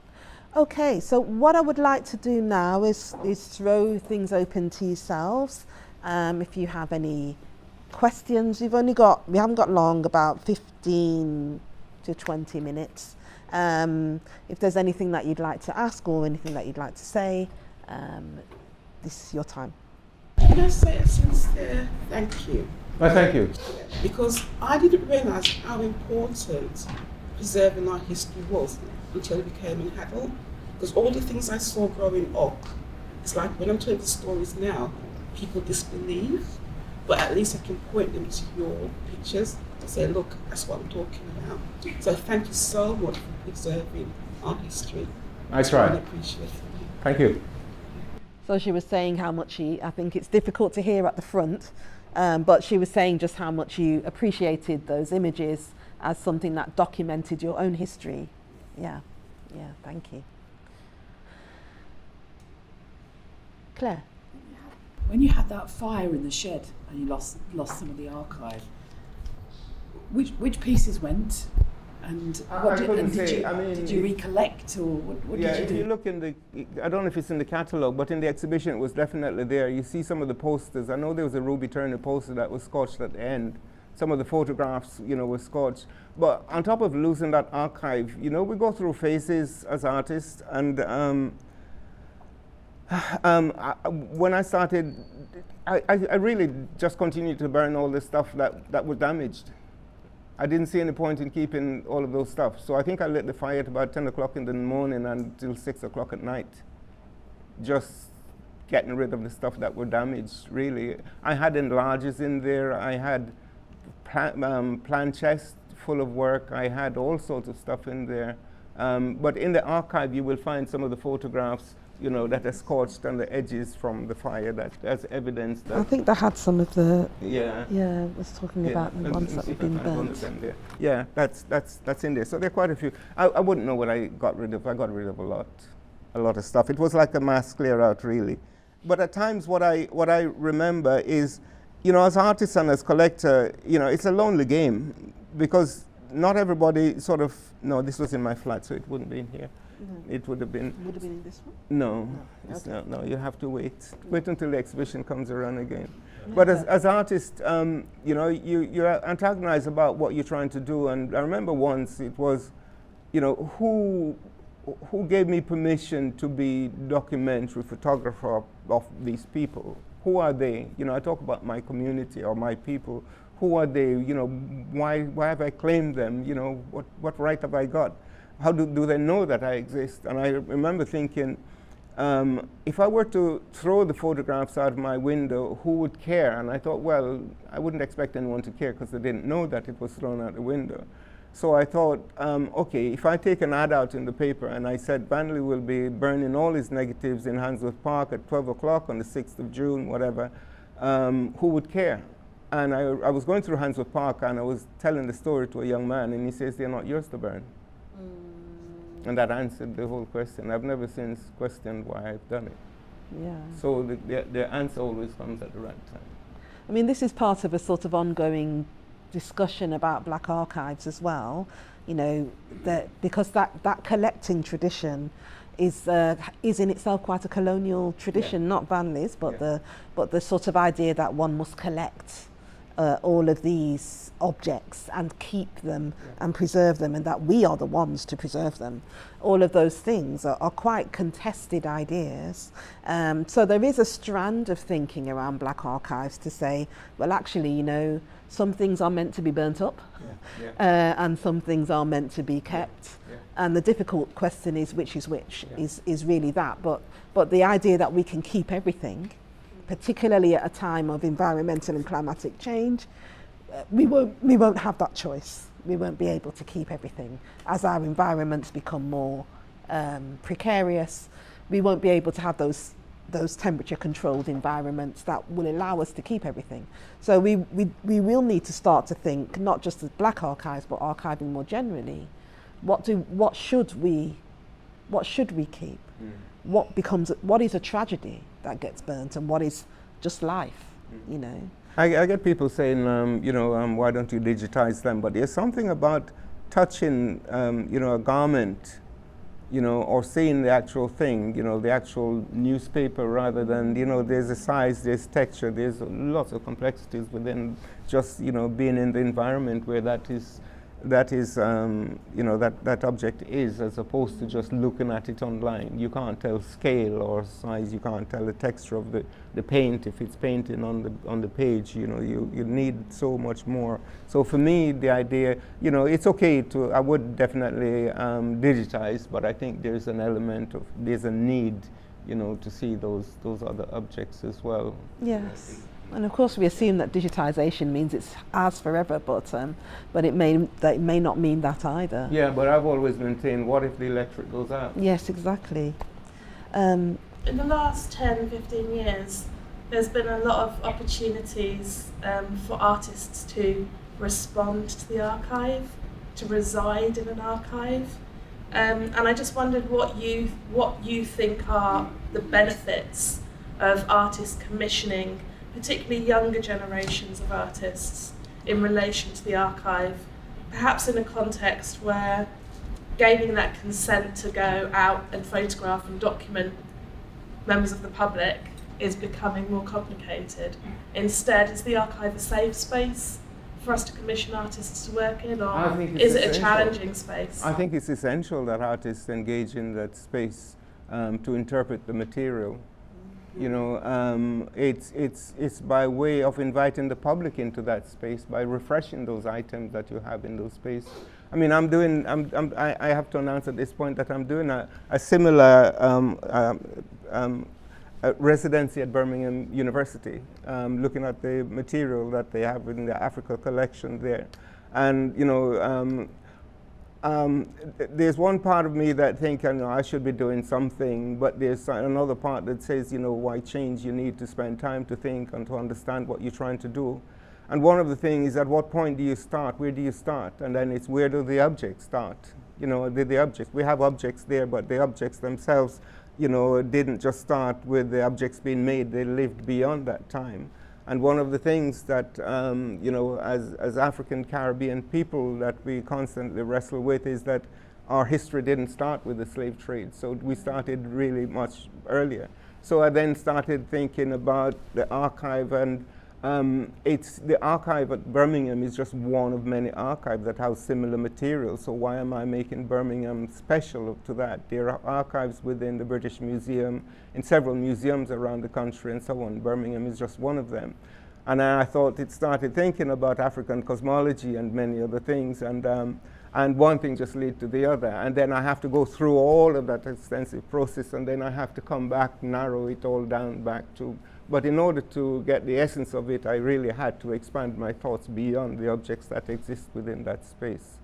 Okay, so what I would like to do now is throw things open to yourselves. If you have any questions, we haven't got long, about 15 to 20 minutes. If there's anything that you'd like to ask or anything that you'd like to say, this is your time. Can I say a sincere thank you? Well, thank you. Because I didn't realise how important preserving our history was until I became an adult. Because all the things I saw growing up, it's like when I'm telling the stories now, people disbelieve, but at least I can point them to your pictures and say, look, that's what I'm talking about. So thank you so much for preserving our history. I try. really appreciate it. Thank you. So she was saying how much I think it's difficult to hear at the front, but she was saying just how much you appreciated those images as something that documented your own history. Yeah, thank you. Claire? When you had that fire in the shed and you lost some of the archive, which pieces went? And what did you recollect, or what did you do? If you look in I don't know if it's in the catalogue, but in the exhibition it was definitely there. You see some of the posters. I know there was a Ruby Turner poster that was scotched at the end. Some of the photographs, were scotched. But on top of losing that archive, we go through phases as artists, and when I started, I really just continued to burn all the stuff that was damaged. I didn't see any point in keeping all of those stuff. So I think I lit the fire at about 10 o'clock in the morning until 6 o'clock at night. Just getting rid of the stuff that were damaged, really. I had enlargers in there. I had plant chests full of work. I had all sorts of stuff in there. But in the archive, you will find some of the photographs that are scorched on the edges from the fire, that as evidence that... I think they had some of the... Yeah, was talking about the ones that have been burnt. Yeah, that's in there. So there are quite a few. I wouldn't know what I got rid of. I got rid of a lot of stuff. It was like a mass clear out, really. But at times what I remember is, as artists and as collector, it's a lonely game, because not everybody sort of... No, this was in my flat, so it wouldn't be in here. Mm-hmm. It would have been in this one? No, okay. No, you have to wait until the exhibition comes around again. Yeah. But as artists, you're antagonized about what you're trying to do. And I remember once it was, who gave me permission to be documentary photographer of these people? Who are they? I talk about my community or my people. Who are they? Why have I claimed them? What right have I got? How do they know that I exist? And I remember thinking, if I were to throw the photographs out of my window, who would care? And I thought, well, I wouldn't expect anyone to care because they didn't know that it was thrown out the window. So I thought, okay, if I take an ad out in the paper and I said Vanley will be burning all his negatives in Handsworth Park at 12 o'clock on the 6th of June, whatever, who would care? And I was going through Handsworth Park and I was telling the story to a young man, and he says, they're not yours to burn. And that answered the whole question. I've never since questioned why I've done it. Yeah. So the answer always comes at the right time. I mean, this is part of a sort of ongoing discussion about black archives as well, because that collecting tradition is in itself quite a colonial tradition, not Vanley's, but the sort of idea that one must collect all of these objects and keep them and preserve them, and that we are the ones to preserve them. All of those things are quite contested ideas. So there is a strand of thinking around black archives to say, well, actually, some things are meant to be burnt up, and some things are meant to be kept. And the difficult question is which is which, is really that. But the idea that we can keep everything, particularly at a time of environmental and climatic change, we won't have that choice. We won't be able to keep everything. As our environments become more precarious, we won't be able to have those temperature controlled environments that will allow us to keep everything. So we will need to start to think, not just as black archives, but archiving more generally. What should we keep? What is a tragedy that gets burnt, and what is just life? I get people saying, why don't you digitize them? But there's something about touching, a garment, or seeing the actual thing, the actual newspaper, rather than, there's a size, there's texture, there's lots of complexities within just, being in the environment where that is that is, that object is, as opposed to just looking at it online. You can't tell scale or size. You can't tell the texture of the paint if it's painting on the page. You need so much more. So for me, the idea, it's okay to. I would definitely digitize, but I think there's an element of there's a need, to see those other objects as well. Yes. And of course, we assume that digitization means it's ours forever, but it may not mean that either. Yeah, but I've always maintained, what if the electric goes out? Yes, exactly. In the last 10, 15 years, there's been a lot of opportunities for artists to respond to the archive, to reside in an archive. And I just wondered what you think are the benefits of artists commissioning, particularly younger generations of artists, in relation to the archive, perhaps in a context where gaining that consent to go out and photograph and document members of the public is becoming more complicated. Instead, is the archive a safe space for us to commission artists to work in, or is it a challenging space? I think it's essential that artists engage in that space to interpret the material. It's by way of inviting the public into that space, by refreshing those items that you have in those space. I mean, I have to announce at this point that I'm doing a similar residency at Birmingham University, looking at the material that they have in the Africa collection there. And, there's one part of me that thinks, I should be doing something, but there's another part that says, why change? You need to spend time to think and to understand what you're trying to do. And one of the things is, at what point do you start? Where do you start? And then it's, where do the objects start? The objects. We have objects there, but the objects themselves, didn't just start with the objects being made. They lived beyond that time. And one of the things that, as African Caribbean people that we constantly wrestle with is that our history didn't start with the slave trade. So we started really much earlier. So I then started thinking about the archive, and the archive at Birmingham is just one of many archives that have similar materials. So why am I making Birmingham special to that? There are archives within the British Museum, in several museums around the country and so on. Birmingham is just one of them. And I thought it started thinking about African cosmology and many other things, and one thing just led to the other. And then I have to go through all of that extensive process, and then I have to come back, narrow it all down back to. But in order to get the essence of it, I really had to expand my thoughts beyond the objects that exist within that space.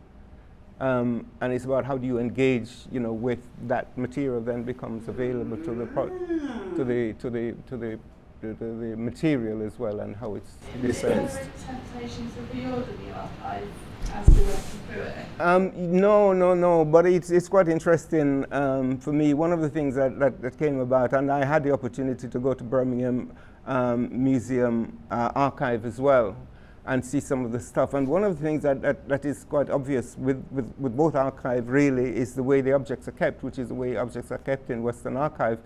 And it's about how do you engage, with that material then becomes available to the material as well, and how it's dispensed. Is there temptations of reorder the archive as you're working through it? No, but it's quite interesting for me. One of the things that came about, and I had the opportunity to go to Birmingham Museum archive as well and see some of the stuff. And one of the things that is quite obvious with both archive really is the way the objects are kept, which is the way objects are kept in Western Archive.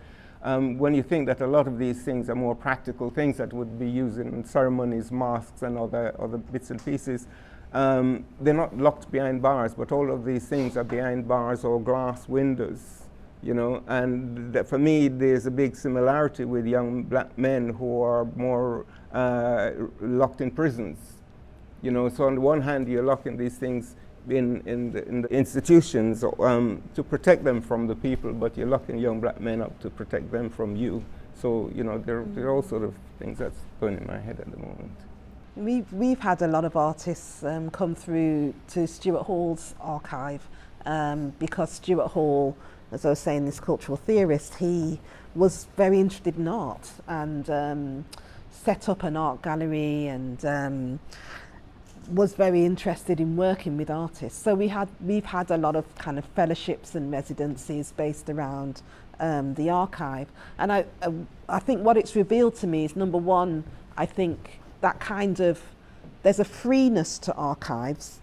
When you think that a lot of these things are more practical things that would be used in ceremonies, masks and other bits and pieces, they're not locked behind bars, but all of these things are behind bars or glass windows, and for me there's a big similarity with young black men who are more locked in prisons, so on the one hand you're locking these things in the institutions to protect them from the people, but you're locking young black men up to protect them from you. So there are all sort of things that's going in my head at the moment. We've had a lot of artists come through to Stuart Hall's archive because Stuart Hall, as I was saying, this cultural theorist, he was very interested in art and set up an art gallery and was very interested in working with artists. So we've had a lot of kind of fellowships and residencies based around the archive. And I think what it's revealed to me is, number one, I think that there's a freeness to archives,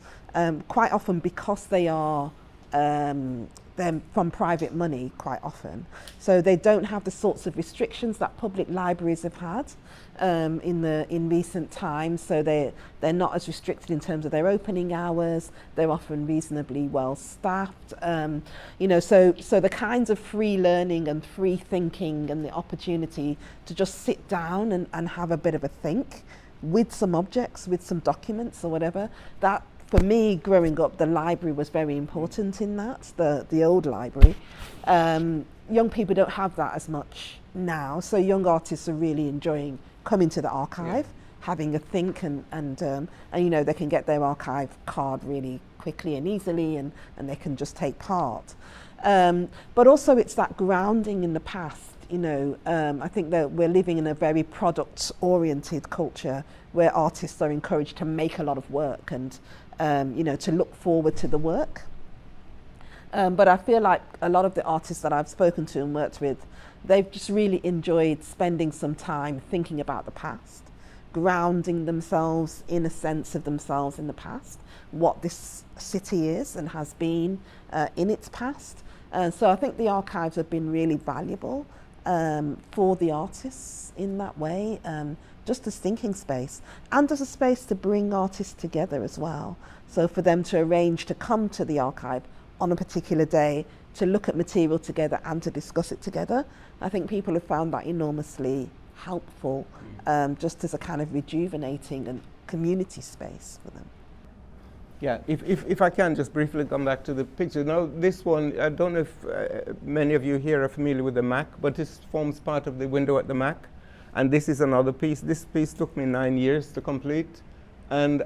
quite often because they are them from private money quite often. So they don't have the sorts of restrictions that public libraries have had in recent times. So they're not as restricted in terms of their opening hours. They're often reasonably well staffed. You know, so the kinds of free learning and free thinking and the opportunity to just sit down and have a bit of a think with some objects, with some documents or whatever, that for me, growing up, the library was very important in that, the old library. Young people don't have that as much now, so young artists are really enjoying coming to the archive, having a think, and you know, they can get their archive card really quickly and easily, and they can just take part. But also it's that grounding in the past. You know, I think that we're living in a very product-oriented culture where artists are encouraged to make a lot of work and you know, to look forward to the work. But I feel like a lot of the artists that I've spoken to and worked with, they've just really enjoyed spending some time thinking about the past, grounding themselves in a sense of themselves in the past, what this city is and has been in its past. So I think the archives have been really valuable for the artists in that way, just as thinking space, and as a space to bring artists together as well. So for them to arrange to come to the archive on a particular day, to look at material together and to discuss it together, I think people have found that enormously helpful, just as a kind of rejuvenating and community space for them. Yeah, if I can just briefly come back to the picture. Now this one, I don't know if many of you here are familiar with the Mac, but this forms part of the window at the Mac. And this is another piece. This piece took me 9 years to complete. And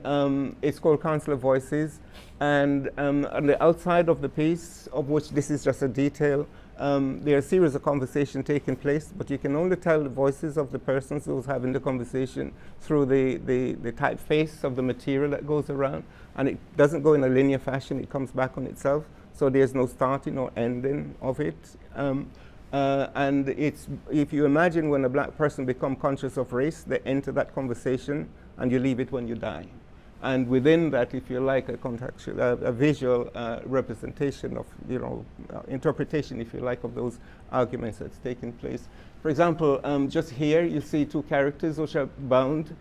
it's called Council of Voices. And on the outside of the piece, of which this is just a detail, there are a series of conversations taking place, but you can only tell the voices of the persons who's having the conversation through the typeface of the material that goes around. And it doesn't go in a linear fashion, it comes back on itself. So there's no starting or ending of it. And it's, if you imagine when a black person becomes conscious of race, they enter that conversation and you leave it when you die. And within that, if you like, a visual representation of, you know, interpretation, if you like, of those arguments that's taking place. For example, just here you see two characters which are bound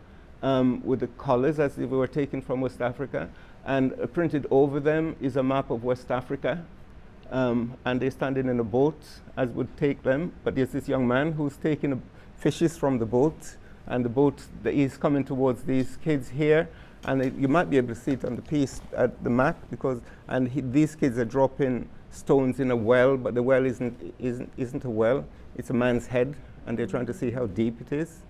with the colors as if they were taken from West Africa, and printed over them is a map of West Africa. And they're standing in a boat, as would take them, but there's this young man who's taking fishes from the boat, and the boat is coming towards these kids here, and you might be able to see it on the piece at the map, because these kids are dropping stones in a well, but the well isn't a well, it's a man's head, and they're trying to see how deep it is.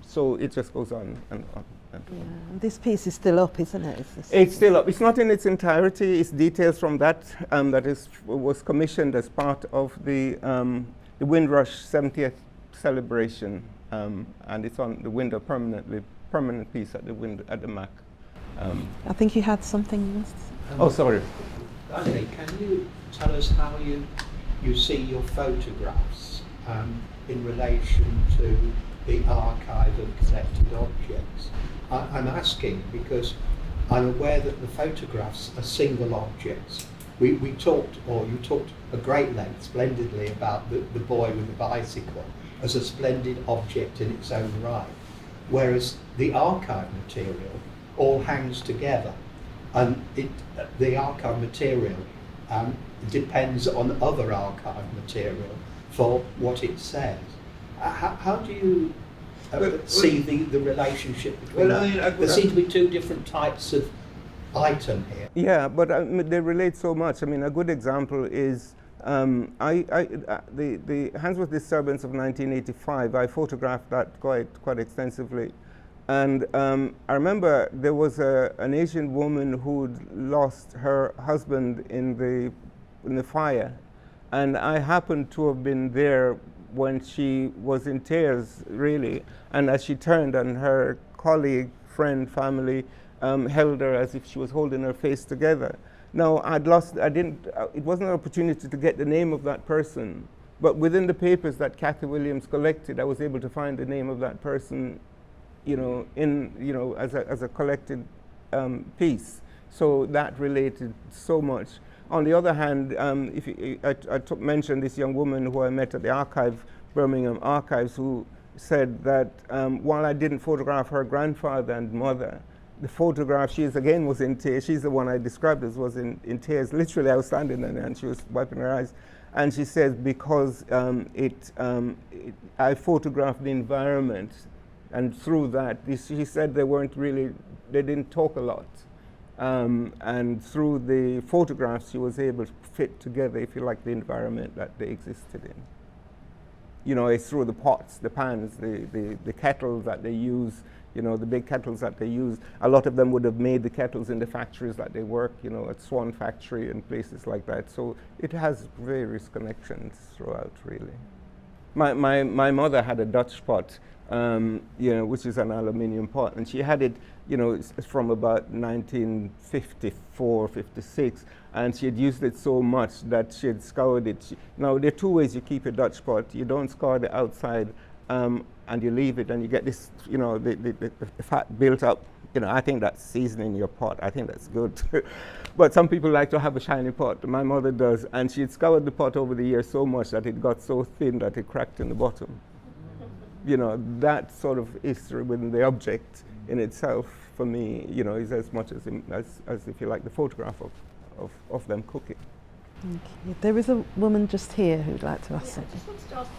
So it just goes on and on. Yeah, and this piece is still up, isn't it? It's still up. It's not in its entirety. It's details from that was commissioned as part of the Windrush 70th celebration, and it's on the window permanent piece at the window at the Mac. I think you had something. Oh, sorry. Vanley, can you tell us how you see your photographs in relation to the archive of collected objects? I'm asking because I'm aware that the photographs are single objects. You talked a great length, splendidly, about the boy with the bicycle as a splendid object in its own right, whereas the archive material all hangs together, and the archive material depends on other archive material for what it says. How do you see the relationship between there seem to be two different types of item here. Yeah, but they relate so much. I mean, a good example is the Handsworth disturbance of 1985. I photographed that quite extensively, and I remember there was an Asian woman who'd lost her husband in the fire, and I happened to have been there when she was in tears, really, and as she turned, and her colleague, friend, family held her as if she was holding her face together. Now, it wasn't an opportunity to get the name of that person, but within the papers that Kathy Williams collected, I was able to find the name of that person, as a collected piece. So that related so much. On the other hand, I mentioned this young woman who I met at the Birmingham Archives, who said that while I didn't photograph her grandfather and mother, the photograph, she again was in tears. She's the one I described as was in tears. Literally, I was standing there and she was wiping her eyes. And she says, because I photographed the environment, and through that, she said they didn't talk a lot. And through the photographs, she was able to fit together, if you like, the environment that they existed in. You know, it's through the pots, the pans, the kettles that they use, you know, the big kettles that they use. A lot of them would have made the kettles in the factories that they work, you know, at Swan Factory and places like that. So it has various connections throughout, really. My mother had a Dutch pot, you know, which is an aluminium pot, and she had it, you know, it's from about 1954, 56, and she had used it so much that she had scoured it. Now, there are two ways you keep a Dutch pot. You don't scour the outside, and you leave it, and you get this, you know, the fat built up. You know, I think that's seasoning your pot. I think that's good. But some people like to have a shiny pot. My mother does, and she had scoured the pot over the years so much that it got so thin that it cracked in the bottom. You know, that sort of history within the object in itself, for me, you know, is as much as if you like, the photograph of them cooking. Thank you. There is a woman just here who'd like to ask something. I just wanted to ask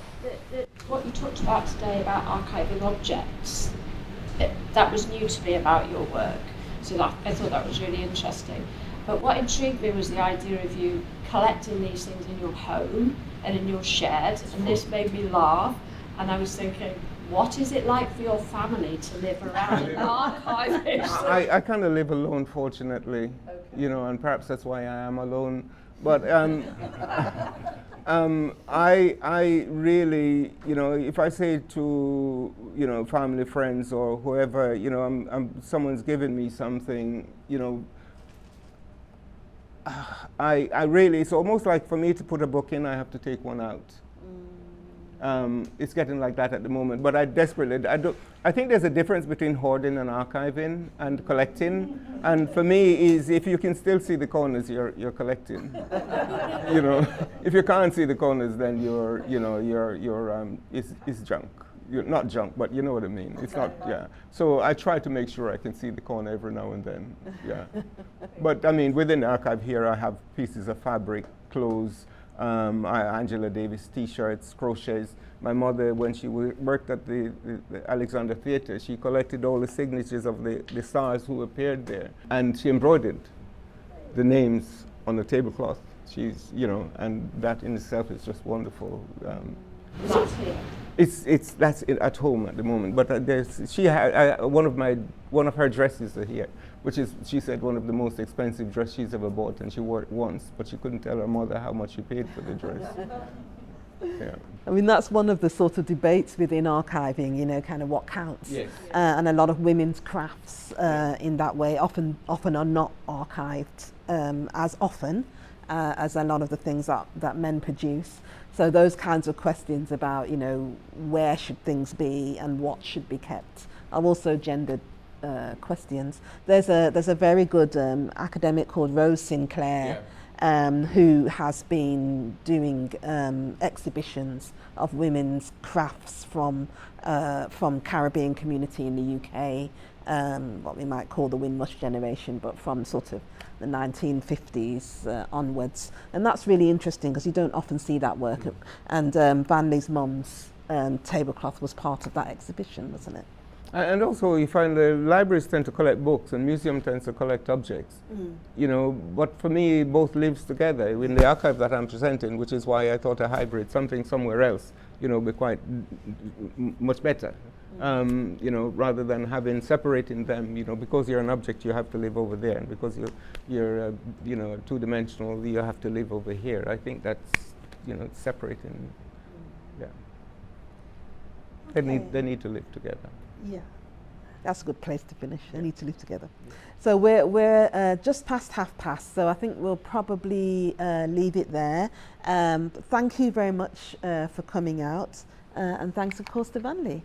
what you talked about today about archiving objects. That was new to me about your work, so I thought that was really interesting. But what intrigued me was the idea of you collecting these things in your home and in your shed, and this made me laugh. And I was thinking, what is it like for your family to live around an archive? I kind of live alone, fortunately, okay. You know, and perhaps that's why I am alone. But I really, you know, if I say to, you know, family, friends, or whoever, you know, someone's given me something, you know, I really, it's almost like for me to put a book in, I have to take one out. It's getting like that at the moment, but I think there's a difference between hoarding and archiving and collecting. And for me, is if you can still see the corners, you're collecting. You know, if you can't see the corners, then it's junk. You're not junk, but you know what I mean. It's not, yeah. So I try to make sure I can see the corner every now and then, yeah. But I mean, within the archive here, I have pieces of fabric, clothes, Angela Davis t-shirts, crochets. My mother, when she worked at the Alexander Theatre, she collected all the signatures of the stars who appeared there, and she embroidered the names on the tablecloth. She's, you know, and that in itself is just wonderful. That's here. That's at home at the moment. But she had one of her dresses are here, which is, she said, one of the most expensive dresses she's ever bought, and she wore it once, but she couldn't tell her mother how much she paid for the dress. Yeah. I mean, that's one of the sort of debates within archiving, you know, kind of what counts. Yes. And a lot of women's crafts in that way often are not archived as often as a lot of the things that men produce. So those kinds of questions about, you know, where should things be and what should be kept are also gendered questions. There's a very good academic called Rose Sinclair, who has been doing exhibitions of women's crafts from Caribbean community in the UK, what we might call the Windrush generation, but from sort of the 1950s onwards. And that's really interesting because you don't often see that work. And Vanley's mum's tablecloth was part of that exhibition, wasn't it? And also you find the libraries tend to collect books and museum tends to collect objects. You know, but for me, both lives together. In the archive that I'm presenting, which is why I thought a hybrid, something somewhere else, you know, be quite much better. You know, rather than separating them, you know, because you're an object, you have to live over there, and because you're you know, two-dimensional, you have to live over here. I think that's, you know, separating. Yeah. Okay. They need to live together. Yeah, that's a good place to finish. They need to live together. So we're just past 12:30, so I think we'll probably leave it there. Thank you very much for coming out, and thanks of course to Vanley.